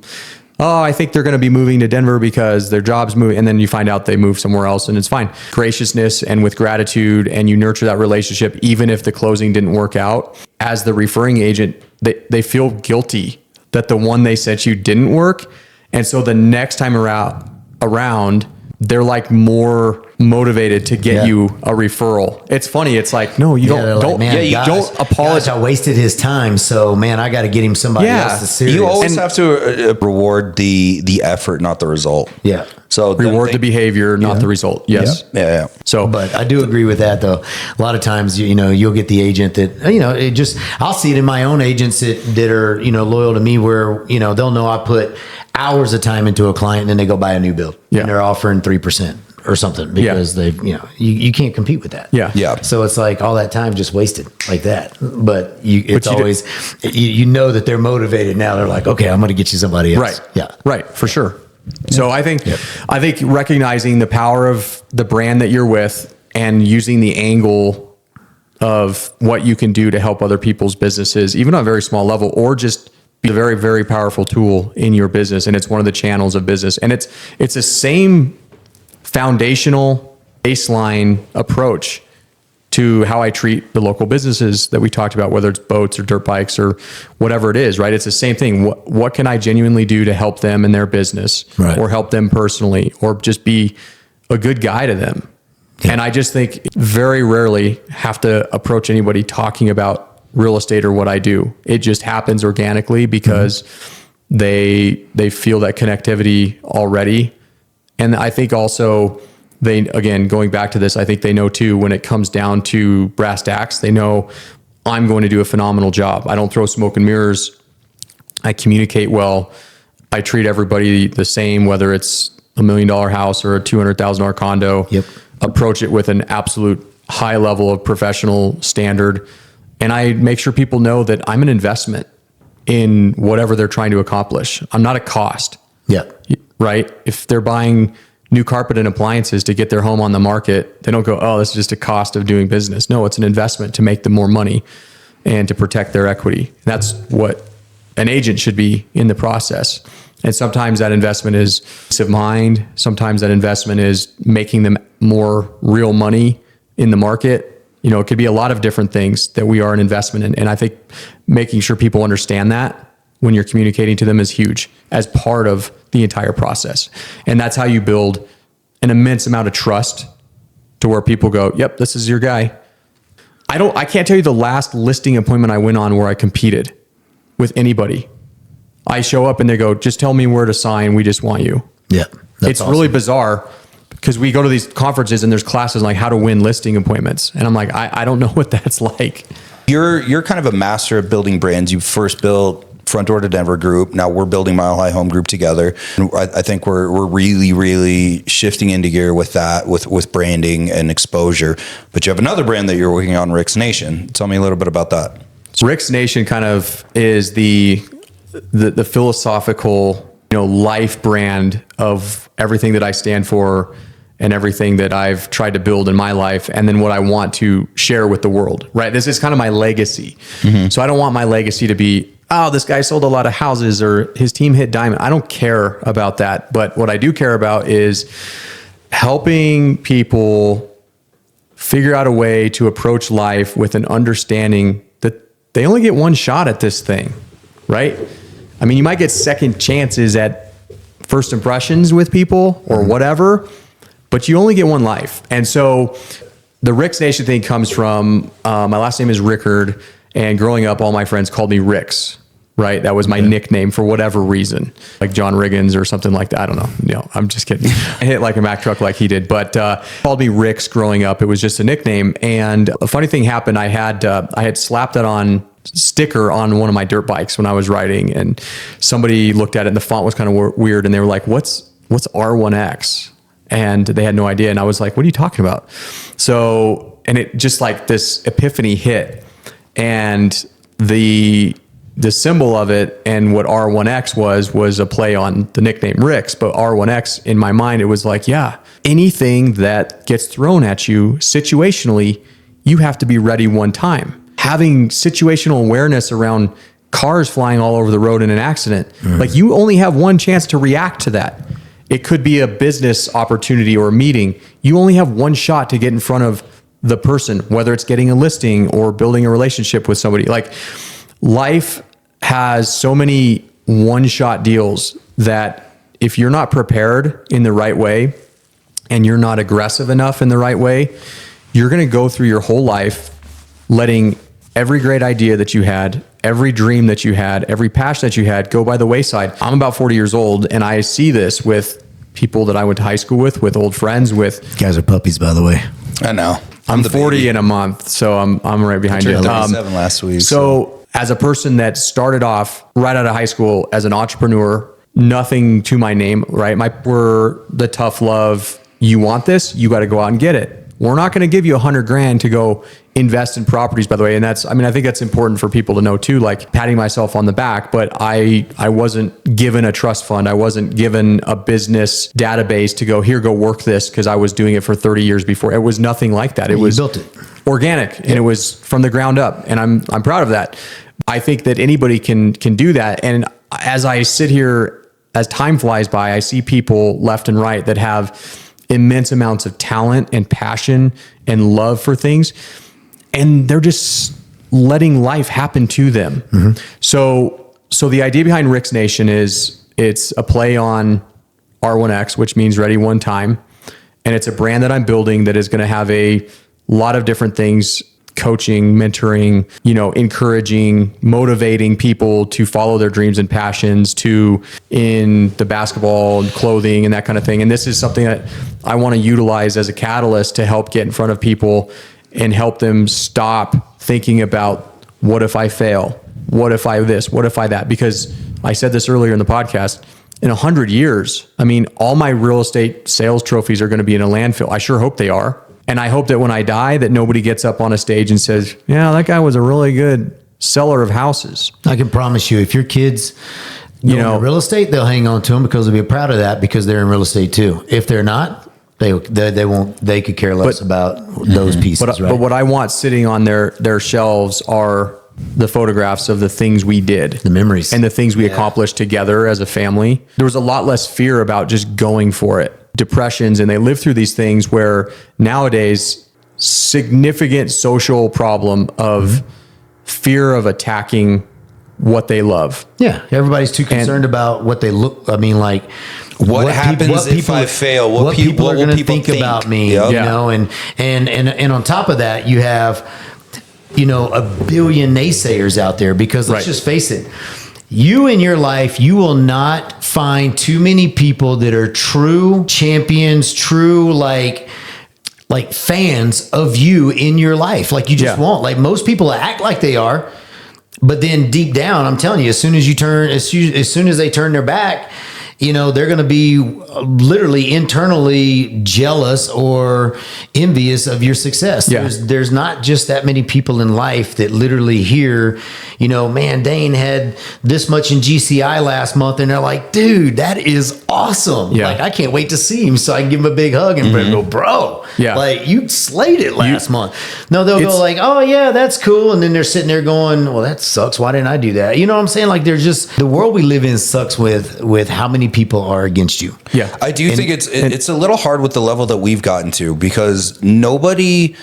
I think they're going to be moving to Denver because their job's moving. And then you find out they move somewhere else, and it's fine. Graciousness and with gratitude, and you nurture that relationship, even if the closing didn't work out. As the referring agent, they feel guilty that the one they sent you didn't work. And so the next time around, they're like more motivated to get you a referral. It's funny. It's like, no, you don't, man, you gosh, don't apologize. Gosh, I wasted his time. So man, I got to get him somebody else that's serious. You always have to reward the effort, not the result. Yeah. So reward the behavior, not the result. Yes. Yeah. So, but I do agree with that though. A lot of times, you'll get the agent that, I'll see it in my own agents that are, loyal to me where, they'll know I put hours of time into a client and then they go buy a new build and they're offering 3% or something because they've, you can't compete with that. Yeah. So it's like all that time just wasted like that. But it's always, you know that they're motivated now. They're like, okay, I'm going to get you somebody else. Right. Yeah. Right. For sure. So I think recognizing the power of the brand that you're with and using the angle of what you can do to help other people's businesses, even on a very small level, or just be a very, very powerful tool in your business. And it's one of the channels of business. And it's the same foundational baseline approach to how I treat the local businesses that we talked about, whether it's boats or dirt bikes or whatever it is, right? It's the same thing. What can I genuinely do to help them in their business or help them personally or just be a good guy to them? Yeah. And I just think very rarely have to approach anybody talking about real estate or what I do. It just happens organically because they feel that connectivity already. And I think also again, going back to this, I think they know too, when it comes down to brass tacks, they know I'm going to do a phenomenal job. I don't throw smoke and mirrors. I communicate well. I treat everybody the same, whether it's $1 million house or a $200,000 condo. Yep. Approach it with an absolute high level of professional standard. And I make sure people know that I'm an investment in whatever they're trying to accomplish. I'm not a cost. Yeah. Right? If they're buying new carpet and appliances to get their home on the market, they don't go, oh, this is just a cost of doing business. No, it's an investment to make them more money and to protect their equity. That's what an agent should be in the process. And sometimes that investment is peace of mind. Sometimes that investment is making them more real money in the market. It could be a lot of different things that we are an investment in. And I think making sure people understand that when you're communicating to them is huge as part of the entire process. And that's how you build an immense amount of trust to where people go, yep, this is your guy. I can't tell you the last listing appointment I went on where I competed with anybody. I show up and they go, just tell me where to sign. We just want you. Yeah. It's awesome. Really bizarre because we go to these conferences and there's classes like how to win listing appointments. And I'm like, I don't know what that's like. You're kind of a master of building brands. You first built Front Door to Denver Group. Now we're building Mile High Home Group together. And I think we're really, really shifting into gear with that, with branding and exposure. But you have another brand that you're working on, Rick's Nation. Tell me a little bit about that. Rick's Nation kind of is the philosophical, life brand of everything that I stand for and everything that I've tried to build in my life, and then what I want to share with the world, right? This is kind of my legacy. Mm-hmm. So I don't want my legacy to be, oh, this guy sold a lot of houses or his team hit diamond. I don't care about that. But what I do care about is helping people figure out a way to approach life with an understanding that they only get one shot at this thing, right? I mean, you might get second chances at first impressions with people or whatever, but you only get one life. And so the Rick's Nation thing comes from, my last name is Rickard, and growing up, all my friends called me Ricks, right? That was my nickname for whatever reason, like John Riggins or something like that. I don't know. I'm just kidding. I hit like a Mack truck like he did, but called me Ricks growing up. It was just a nickname. And a funny thing happened. I had slapped that on sticker on one of my dirt bikes when I was riding, and somebody looked at it and the font was kind of weird. And they were like, what's R1X? And they had no idea. And I was like, what are you talking about? So, and it just like this epiphany hit, and the symbol of it and what R1X was a play on the nickname Rick's, but R1X in my mind, it was like, yeah, anything that gets thrown at you situationally, you have to be ready one time. Having situational awareness around cars flying all over the road in an accident, like you only have one chance to react to that. It could be a business opportunity or a meeting. You only have one shot to get in front of the person, whether it's getting a listing or building a relationship with somebody. Like life has so many one-shot deals that if you're not prepared in the right way and you're not aggressive enough in the right way, you're going to go through your whole life letting every great idea that you had, every dream that you had, every passion that you had go by the wayside. I'm about 40 years old, and I see this with people that I went to high school with old friends, with. You guys are puppies, by the way. I know. I'm 40 in a month, so I'm right behind you. Turned 37 last week. So as a person that started off right out of high school as an entrepreneur, nothing to my name, right? We're the tough love. You want this, you got to go out and get it. We're not going to give you $100,000 to go invest in properties, by the way. And I think that's important for people to know too, like patting myself on the back, but I wasn't given a trust fund. I wasn't given a business database to go work this, because I was doing it for 30 years before. It was nothing like that. It was built it organic, and it was from the ground up. And I'm proud of that. I think that anybody can do that. And as I sit here, as time flies by, I see people left and right that have immense amounts of talent and passion and love for things, and they're just letting life happen to them. Mm-hmm. So the idea behind Rick's Nation is it's a play on R1X, which means ready one time. And it's a brand that I'm building that is going to have a lot of different things: coaching, mentoring, encouraging, motivating people to follow their dreams and passions, to in the basketball and clothing and that kind of thing. And this is something that I want to utilize as a catalyst to help get in front of people and help them stop thinking about, what if I fail? What if I this? What if I that? Because I said this earlier in the podcast, in 100 years, all my real estate sales trophies are going to be in a landfill. I sure hope they are. And I hope that when I die, that nobody gets up on a stage and says, yeah, that guy was a really good seller of houses. I can promise you, if your kids go into real estate, they'll hang on to them because they'll be proud of that, because they're in real estate too. If they're not, they won't. They could care less about those pieces. But what I want sitting on their shelves are the photographs of the things we did, the memories, and the things we accomplished together as a family. There was a lot less fear about just going for it. Depressions, and they live through these things where nowadays significant social problem of fear of attacking what they love. Yeah, everybody's too concerned about what they look. What happens if I fail? What people are going to think about me? Yep. And on top of that, you have a billion naysayers out there, because let's just face it. You in your life, you will not find too many people that are true champions, true like fans of you in your life. Like, you just won't. Like, most people act like they are, but then deep down, I'm telling you, as soon as they turn their back, they're going to be literally internally jealous or envious of your success. Yeah. There's not just that many people in life that literally hear, man, Dane had this much in GCI last month, and they're like, dude, that is awesome. Yeah. Like, I can't wait to see him so I can give him a big hug and go, bro, like, you slayed it last month. No, they'll go like, oh yeah, that's cool. And then they're sitting there going, well, that sucks. Why didn't I do that? You know what I'm saying? Like, there's just, the world we live in sucks with how many people are against you. Yeah. I do think it's a little hard with the level that we've gotten to, because nobody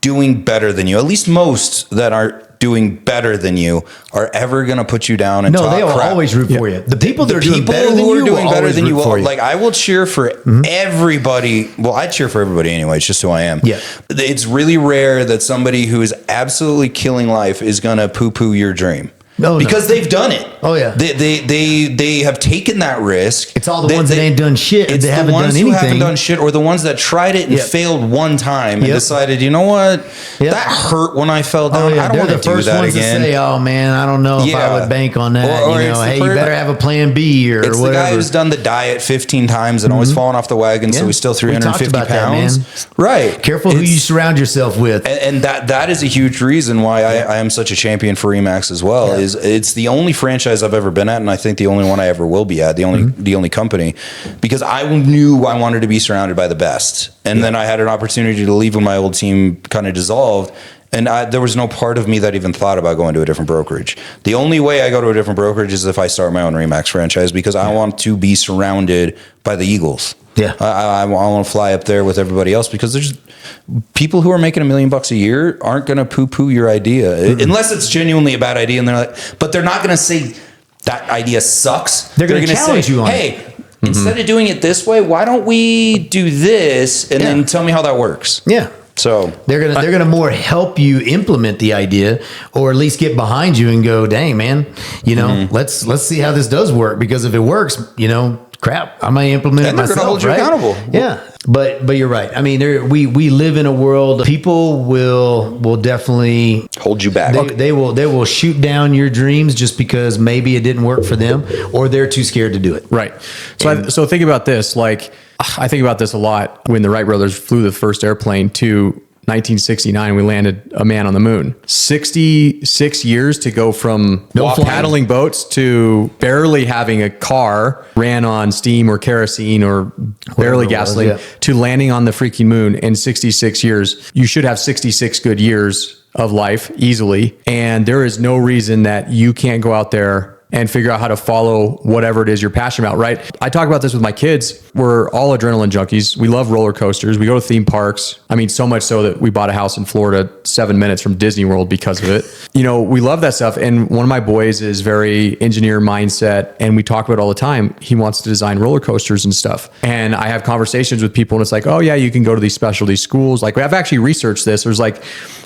doing better than you, at least most that are doing better than you, are ever going to put you down and talk they will crap. always root for you. The people that are doing better than you will always root for you. Like, I will cheer for everybody. Well, I cheer for everybody anyway. It's just who I am. Yeah. It's really rare that somebody who is absolutely killing life is going to poo-poo your dream. Because they've done it. Oh yeah, they have taken that risk. It's all the ones that ain't done shit. It's they the haven't ones done who anything. haven't done shit, or the ones that tried it and failed one time and decided, you know what, that hurt when I fell down. I don't want to do that again. To say, oh man, I don't know if I would bank on that. Or hey, you better have a plan B or it's whatever. The guy who's done the diet 15 times and always fallen off the wagon, so he's still 350 pounds. That, right. Careful who you surround yourself with. And that is a huge reason why I am such a champion for Remax as well. Is it's the only franchise I've ever been at, and I think the only one I ever will be at, the only company, because I knew I wanted to be surrounded by the best. And then I had an opportunity to leave when my old team kind of dissolved, and there was no part of me that even thought about going to a different brokerage. The only way I go to a different brokerage is if I start my own Remax franchise, because I want to be surrounded by the Eagles. Yeah, I want to fly up there with everybody else, because there's people who are making $1 million a year aren't going to poo-poo your idea unless it's genuinely a bad idea, and they're like, but they're not going to say that idea sucks. They're going to challenge you on hey, instead of doing it this way, why don't we do this and then tell me how that works? Yeah. So they're gonna more help you implement the idea, or at least get behind you and go, dang man, let's see how this does work, because if it works, crap, I might implement it they're myself. gonna hold you right? accountable. Yeah. But you're right. I mean, we live in a world, people will definitely hold you back. They will shoot down your dreams just because maybe it didn't work for them, or they're too scared to do it. Right. So think about this. Like, I think about this a lot. When the Wright brothers flew the first airplane to 1969, we landed a man on the moon. 66 years to go from paddling boats to barely having a car, ran on steam or kerosene or barely gasoline, to landing on the freaking moon in 66 years. You should have 66 good years of life easily. And there is no reason that you can't go out there and figure out how to follow whatever it is you're passionate about, right? I talk about this with my kids. We're all adrenaline junkies. We love roller coasters. We go to theme parks. I mean, so much so that we bought a house in Florida 7 minutes from Disney World because of it. We love that stuff. And one of my boys is very engineer mindset, and we talk about it all the time. He wants to design roller coasters and stuff. And I have conversations with people, and it's like, oh yeah, you can go to these specialty schools. Like, I've actually researched this. There's like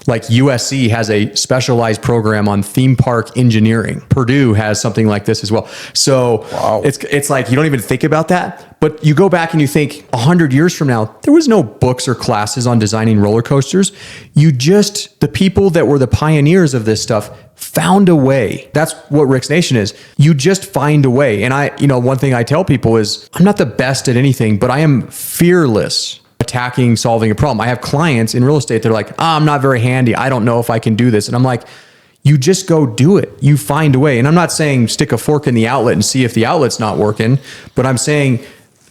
USC has a specialized program on theme park engineering. Purdue has something like this as well. So it's like, you don't even think about that, but you go back and you think 100 years from now, there was no books or classes on designing roller coasters. The people that were the pioneers of this stuff found a way. That's what Rick's Nation is. You just find a way. And one thing I tell people is, I'm not the best at anything, but I am fearless attacking solving a problem. I have clients in real estate that are like, I'm not very handy. I don't know if I can do this. And I'm like, you just go do it. You find a way. And I'm not saying stick a fork in the outlet and see if the outlet's not working, but I'm saying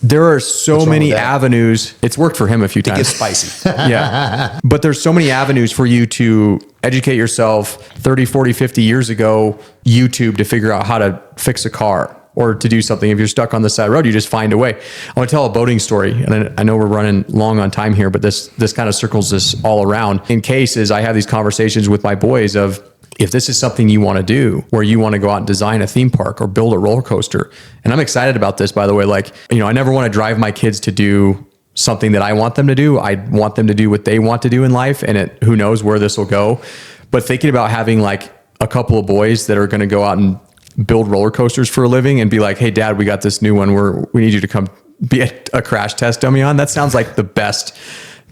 there are so many avenues. It's worked for him a few times. It gets spicy. Yeah. But there's so many avenues for you to educate yourself. 30, 40, 50 years ago, YouTube to figure out how to fix a car or to do something. If you're stuck on the side of the road, you just find a way. I want to tell a boating story. And I know we're running long on time here, but this kind of circles this all around. In cases, I have these conversations with my boys of, if this is something you want to do, where you want to go out and design a theme park or build a roller coaster. And I'm excited about this, by the way. Like, I never want to drive my kids to do something that I want them to do. I want them to do what they want to do in life. And who knows where this will go. But thinking about having like a couple of boys that are going to go out and build roller coasters for a living and be like, hey dad, we got this new one where we need you to come be a crash test dummy on. That sounds like the best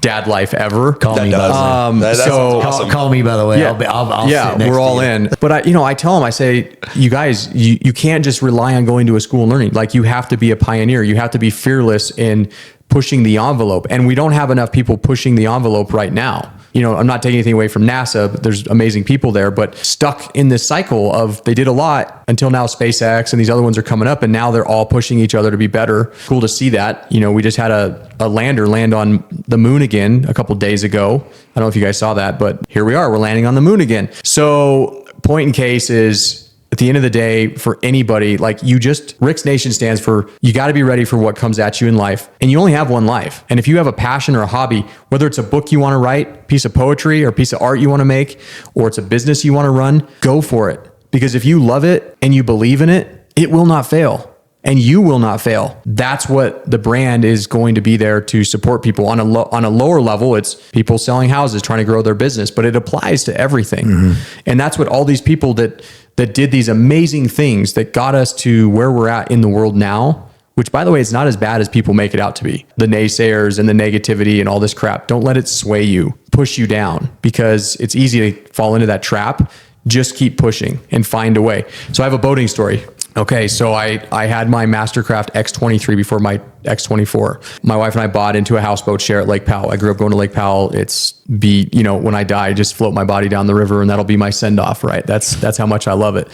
dad life ever. Call me, awesome. Call me, by the way. Yeah, I'll sit next we're all to you. in. But I tell them, I say, you guys, you can't just rely on going to a school and learning. Like, you have to be a pioneer. You have to be fearless in pushing the envelope. And we don't have enough people pushing the envelope right now. I'm not taking anything away from NASA, but there's amazing people there, but stuck in this cycle of, they did a lot until now SpaceX and these other ones are coming up, and now they're all pushing each other to be better. Cool to see that. We just had a lander land on the moon again a couple of days ago. I don't know if you guys saw that, but here we are, we're landing on the moon again. So point in case is, at the end of the day, for anybody, like, Rick's Nation stands for, you got to be ready for what comes at you in life. And you only have one life. And if you have a passion or a hobby, whether it's a book you want to write, piece of poetry or piece of art you want to make, or it's a business you want to run, go for it. Because if you love it and you believe in it, it will not fail. And you will not fail. That's what the brand is going to be there to support people. On a lower level, it's people selling houses, trying to grow their business, but it applies to everything. Mm-hmm. And that's what all these people that did these amazing things that got us to where we're at in the world now, which, by the way, it's not as bad as people make it out to be. The naysayers and the negativity and all this crap, don't let it sway you, push you down, because it's easy to fall into that trap. Just keep pushing and find a way. So I have a boating story. Okay, so I had my Mastercraft X23 before my X24. My wife and I bought into a houseboat share at Lake Powell. I grew up going to Lake Powell. When I die, just float my body down the river and that'll be my send off, right? That's how much I love it.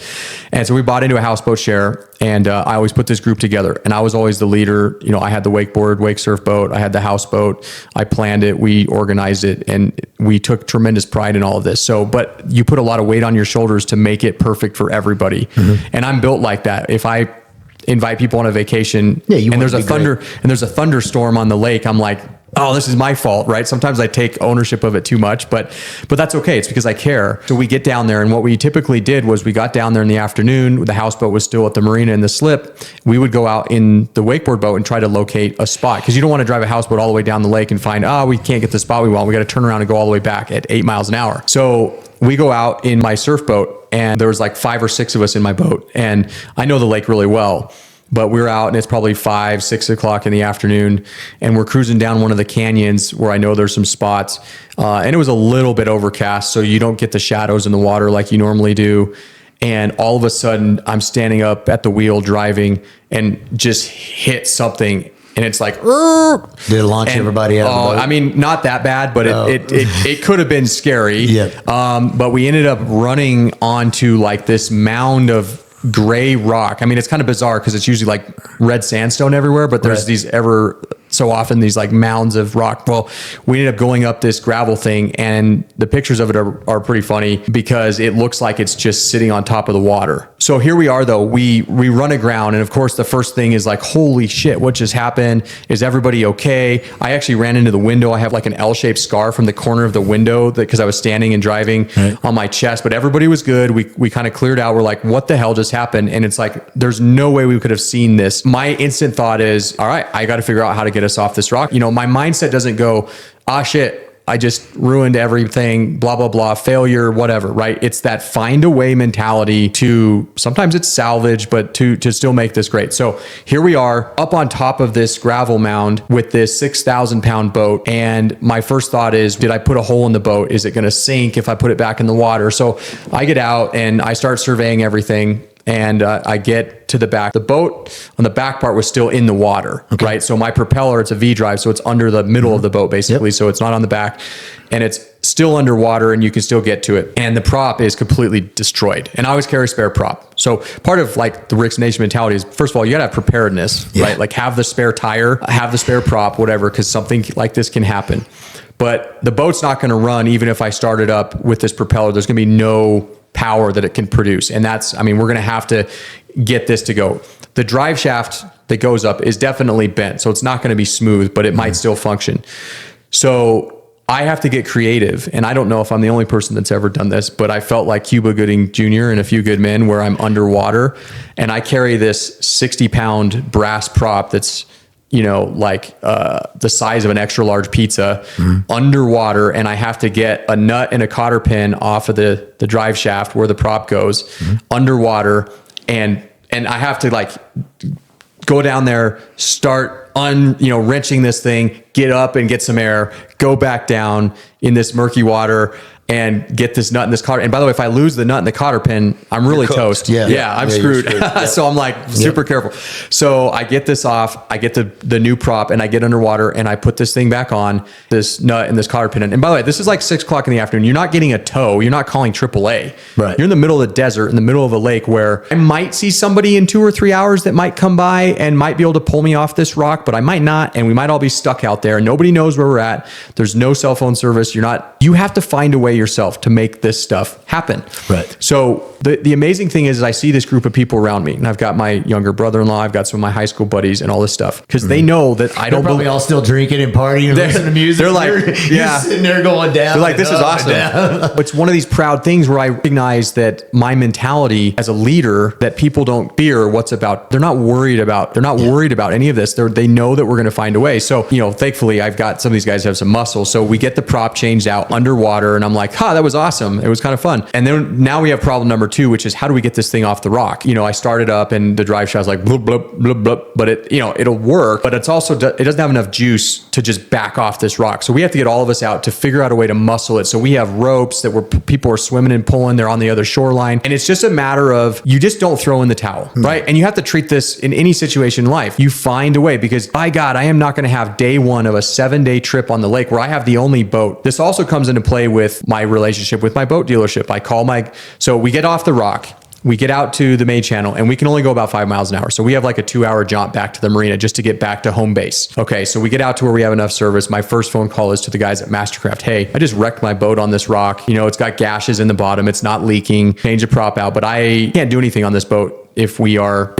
And so we bought into a houseboat share, and I always put this group together, and I was always the leader. I had the wakeboard, wake surf boat. I had the houseboat. I planned it. We organized it, and we took tremendous pride in all of this. So, but you put a lot of weight on your shoulders to make it perfect for everybody. Mm-hmm. And I'm built like that. If I invite people on a vacation, and there's a thunderstorm on the lake, I'm like, oh, this is my fault, right? Sometimes I take ownership of it too much, but that's okay. It's because I care. So we get down there, and what we typically did was we got down there in the afternoon. The houseboat was still at the marina in the slip. We would go out in the wakeboard boat and try to locate a spot, because you don't want to drive a houseboat all the way down the lake and find, we can't get the spot we want. We got to turn around and go all the way back at 8 miles an hour. So we go out in my surf boat, and there was like 5 or 6 of us in my boat, and I know the lake really well. But we're out, and it's probably 5, 6 o'clock in the afternoon, and we're cruising down one of the canyons where I know there's some spots. And it was a little bit overcast, so you don't get the shadows in the water like you normally do. And all of a sudden, I'm standing up at the wheel driving and just hit something. And it's like, did it launch everybody out of the boat? I mean, not that bad, but it could have been scary. Yeah. But we ended up running onto like this mound of gray rock. I mean, it's kind of bizarre because it's usually like red sandstone everywhere, but there's these ever so often these like mounds of rock. Well, we ended up going up this gravel thing, and the pictures of it are pretty funny because it looks like it's just sitting on top of the water. So here we are though, we run aground, and of course the first thing is like, holy shit, what just happened? Is everybody okay? I actually ran into the window. I have like an L-shaped scar from the corner of the window because I was standing and driving on my chest, but everybody was good. We kind of cleared out. We're like, what the hell just happened? And it's like, there's no way we could have seen this. My instant thought is, all right, I got to figure out how to get us off this rock. You know, my mindset doesn't go, shit, I just ruined everything, blah, blah, blah, failure, whatever, right? It's that find a way mentality to, sometimes it's salvage, but to still make this great. So here we are up on top of this gravel mound with this 6,000 pound boat. And my first thought is, did I put a hole in the boat? Is it going to sink if I put it back in the water? So I get out and I start surveying everything. And I get to the back. The boat on the back part was still in the water, right? So my propeller, it's a V drive, so it's under the middle of the boat basically. So it's not on the back, and it's still underwater, and you can still get to it. And the prop is completely destroyed. And I always carry a spare prop. So part of like the Rick's Nation mentality is, first of all, you gotta have preparedness, right? Like have the spare tire, have the spare prop, whatever, because something like this can happen. But the boat's not gonna run even if I start it up with this propeller. There's gonna be no power that it can produce. And that's, I mean, we're going to have to get this to go. The drive shaft that goes up is definitely bent, so it's not going to be smooth, but it might still function. So I have to get creative. And I don't know if I'm the only person that's ever done this, but I felt like Cuba Gooding Jr. and A Few Good Men, where I'm underwater and I carry this 60-pound brass prop that's, you know, like the size of an extra large pizza underwater. And I have to get a nut and a cotter pin off of the drive shaft where the prop goes underwater. And I have to like go down there, start wrenching this thing, get up and get some air, go back down in this murky water and get this nut and this cotter. And by the way, if I lose the nut and the cotter pin, I'm really toast. I'm screwed. So I'm like super careful. So I get this off, I get the new prop, and I get underwater and I put this thing back on, this nut and this cotter pin. And by the way, this is like 6 o'clock in the afternoon. You're not getting a tow. You're not calling AAA. Right. You're in the middle of the desert, in the middle of a lake, where I might see somebody in 2 or 3 hours that might come by and might be able to pull me off this rock, but I might not. And we might all be stuck out there. Nobody knows where we're at. There's no cell phone service. You have to find a way yourself to make this stuff happen. Right. So the amazing thing is I see this group of people around me, and I've got my younger brother-in-law, I've got some of my high school buddies and all this stuff, because they know that I don't. They're probably all still drinking and partying and listening to music. They're like, you're sitting there going down. They're like, this is awesome. It's one of these proud things where I recognize that my mentality as a leader, that people don't fear what's about. They're not worried about any of this. They know that we're going to find a way. So, thankfully I've got some of these guys have some muscle. So we get the prop changed out underwater, and I'm like, that was awesome. It was kind of fun. And then now we have problem number 2, which is how do we get this thing off the rock? I started up and the drive shaft's like blub, blub, blub, blub, but it'll work, but it doesn't have enough juice to just back off this rock. So we have to get all of us out to figure out a way to muscle it. So we have ropes that people are swimming and pulling. They're on the other shoreline. And it's just a matter of, you just don't throw in the towel, right? And you have to treat this in any situation in life. You find a way, because by God, I am not going to have day 1 of a 7-day trip on the lake where I have the only boat. This also comes into play with my relationship with my boat dealership. So we get off the rock, we get out to the main channel, and we can only go about 5 miles an hour. So we have like a 2-hour jaunt back to the marina just to get back to home base. Okay, so we get out to where we have enough service. My first phone call is to the guys at Mastercraft. Hey, I just wrecked my boat on this rock. It's got gashes in the bottom. It's not leaking. Change the prop out, but I can't do anything on this boat. if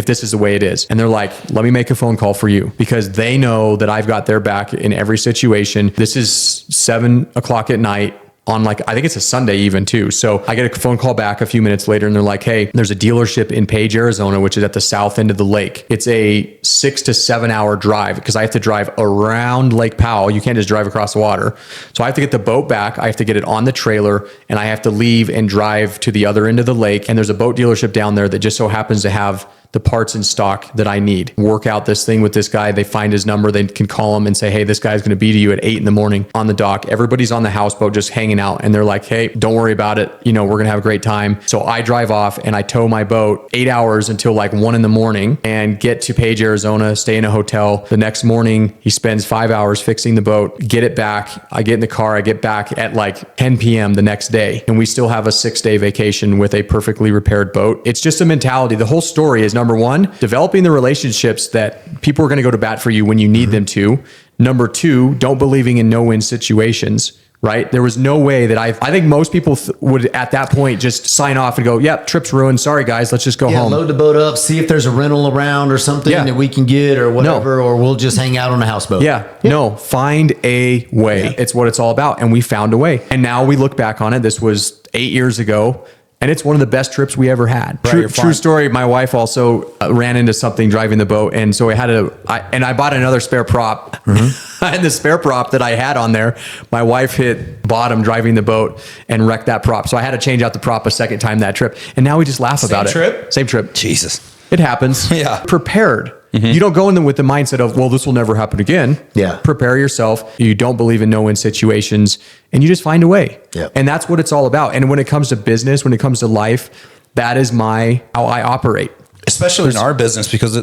this is the way it is. And they're like, let me make a phone call for you, because they know that I've got their back in every situation. This is 7:00 at night on I think it's a Sunday even too. So I get a phone call back a few minutes later and they're like, hey, there's a dealership in Page, Arizona, which is at the south end of the lake. It's a 6 to 7 hour drive because I have to drive around Lake Powell. You can't just drive across the water. So I have to get the boat back. I have to get it on the trailer and I have to leave and drive to the other end of the lake. And there's a boat dealership down there that just so happens to have the parts in stock that I need. Work out this thing with this guy. They find his number. They can call him and say, hey, this guy's going to be to you at 8 a.m. on the dock. Everybody's on the houseboat just hanging out. And they're like, hey, don't worry about it. We're going to have a great time. So I drive off and I tow my boat 8 hours until 1 a.m. and get to Page, Arizona, stay in a hotel. The next morning, he spends 5 hours fixing the boat, get it back. I get in the car. I get back at 10 p.m. the next day. And we still have a 6-day vacation with a perfectly repaired boat. It's just a mentality. The whole story is number one, developing the relationships that people are going to go to bat for you when you need them to. Number two, don't believing in no-win situations, right? There was no way that I think most people would at that point just sign off and go, yep, trip's ruined. Sorry guys, let's just go home. Load the boat up, see if there's a rental around or something that we can get or whatever, or we'll just hang out on a houseboat. No, find a way. It's what it's all about. And we found a way. And now we look back on it. This was 8 years ago. And it's one of the best trips we ever had. Right, true story. My wife also ran into something driving the boat. And so I bought another spare prop. And the spare prop that I had on there, my wife hit bottom driving the boat and wrecked that prop. So I had to change out the prop a second time that trip. And now we just laugh about it. Same trip. Jesus. It happens. Yeah. Prepared. You don't go in there with the mindset of, well, this will never happen again. Yeah. Prepare yourself. You don't believe in no-win situations and you just find a way. Yeah. And that's what it's all about. And when it comes to business, when it comes to life, that is how I operate. Especially in our business, because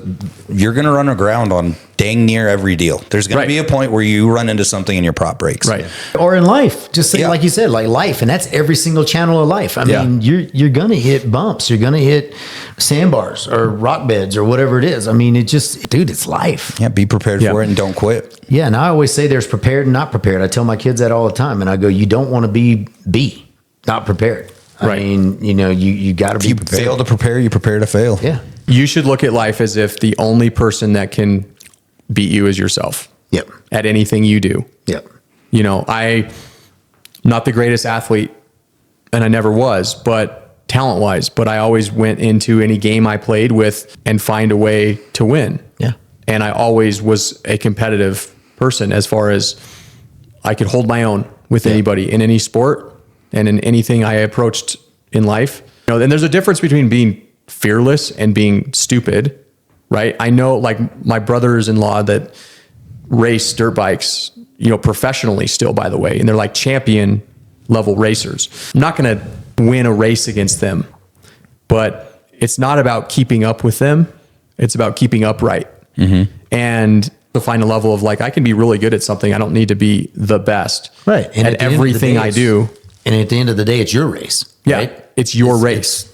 you're going to run aground on dang near every deal. There's going to be a point where you run into something and your prop breaks. Right. Or in life, just say, like you said, like life. And that's every single channel of life. I mean, you're going to hit bumps. You're going to hit sandbars or rock beds or whatever it is. I mean, it's life. Yeah. Be prepared for it and don't quit. Yeah. And I always say there's prepared and not prepared. I tell my kids that all the time. And I go, you don't want to be not prepared. I mean, you got to be prepared. If you fail to prepare, you prepare to fail. Yeah. You should look at life as if the only person that can beat you is yourself. Yep. At anything you do. Yep. I'm not the greatest athlete, and I never was, but talent-wise, but I always went into any game I played with and find a way to win. Yeah. And I always was a competitive person as far as I could hold my own with anybody in any sport and in anything I approached in life. And there's a difference between being fearless and being stupid, right? I know my brothers-in-law that race dirt bikes, professionally still, by the way, and they're champion level racers. I'm not going to win a race against them, but it's not about keeping up with them. It's about keeping upright. And to find a level of I can be really good at something. I don't need to be the best and at everything I do. And at the end of the day, it's your race. Right? It's your race.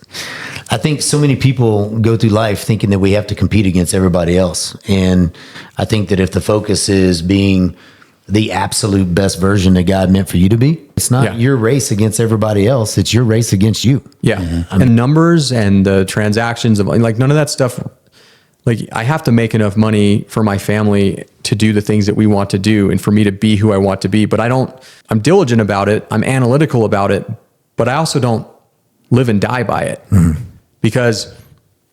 I think so many people go through life thinking that we have to compete against everybody else. And I think that if the focus is being the absolute best version that God meant for you to be, it's not your race against everybody else. It's your race against you. Yeah. And numbers and the transactions of none of that stuff. I have to make enough money for my family to do the things that we want to do and for me to be who I want to be. But I'm diligent about it. I'm analytical about it, but I also don't live and die by it. Because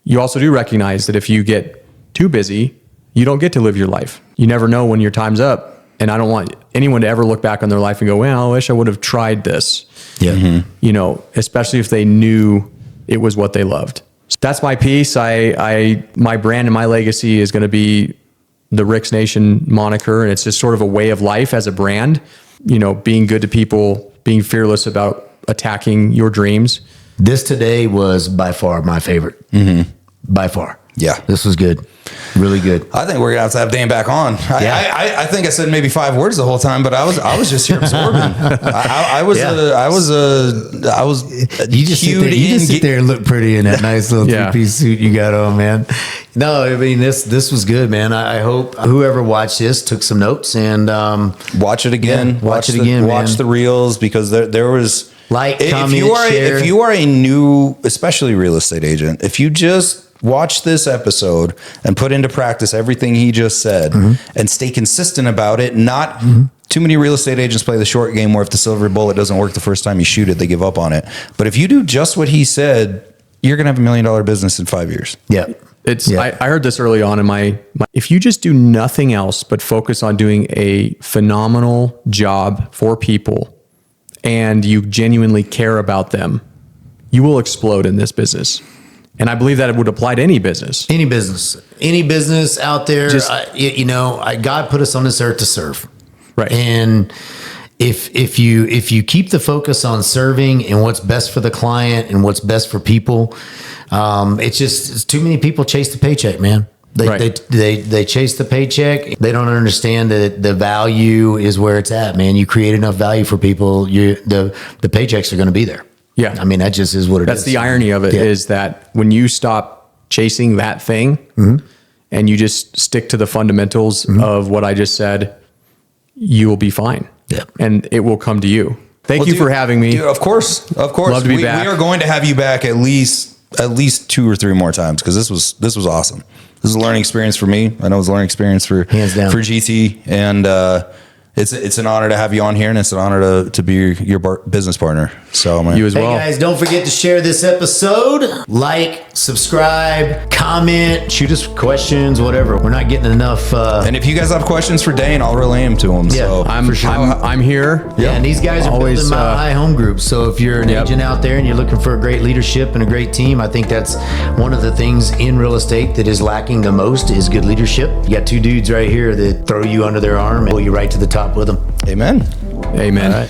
you also do recognize that if you get too busy, you don't get to live your life. You never know when your time's up. And I don't want anyone to ever look back on their life and go, well, I wish I would have tried this. Yeah. Especially if they knew it was what they loved. So that's my piece. My brand and my legacy is going to be the Rick's Nation moniker. And it's just sort of a way of life as a brand, being good to people, being fearless about attacking your dreams. This today was by far my favorite. By far. Yeah. This was good. Really good. I think we're going to have Dane back on. I think I said maybe 5 words the whole time, but I was just here absorbing. You just sit there and look pretty in that nice little three-piece suit you got on, man. No, I mean, this was good, man. I hope whoever watched this took some notes and watch it again. Watch it again. Watch the reels, because there was comment, if you are a new, especially real estate agent, if you just watch this episode and put into practice everything he just said and stay consistent about it, not too many real estate agents play the short game where if the silver bullet doesn't work the first time you shoot it, they give up on it. But if you do just what he said, you're going to have $1 million business in 5 years. Yeah. I heard this early on in my, if you just do nothing else but focus on doing a phenomenal job for people and you genuinely care about them, you will explode in this business. And I believe that it would apply to any business. Any business out there. God put us on this earth to serve. Right. And if you keep the focus on serving and what's best for the client and what's best for people, it's too many people chase the paycheck, man. They chase the paycheck. They don't understand that the value is where it's at, man. You create enough value for people, the paychecks are going to be there. Yeah. I mean, that just is what it is. That's the irony of it is that when you stop chasing that thing and you just stick to the fundamentals of what I just said, you will be fine. Yeah. And it will come to you. Thank you for having me. Dude, of course. Love to be back. We are going to have you back at least 2 or 3 more times because this was awesome. This is a learning experience for me. I know it was a learning experience for GT, and it's an honor to have you on here, and it's an honor to be your business partner. So, man. You as well. Hey guys, don't forget to share this episode. Like, subscribe, comment, shoot us questions, whatever. We're not getting enough. And if you guys have questions for Dane, I'll relay them to him. Yeah, so I'm here. Yeah, and these guys are Always, building Mile High home groups. So if you're an agent out there and you're looking for a great leadership and a great team, I think that's one of the things in real estate that is lacking the most is good leadership. You got 2 dudes right here that throw you under their arm and pull you right to the top with them. Amen. Amen.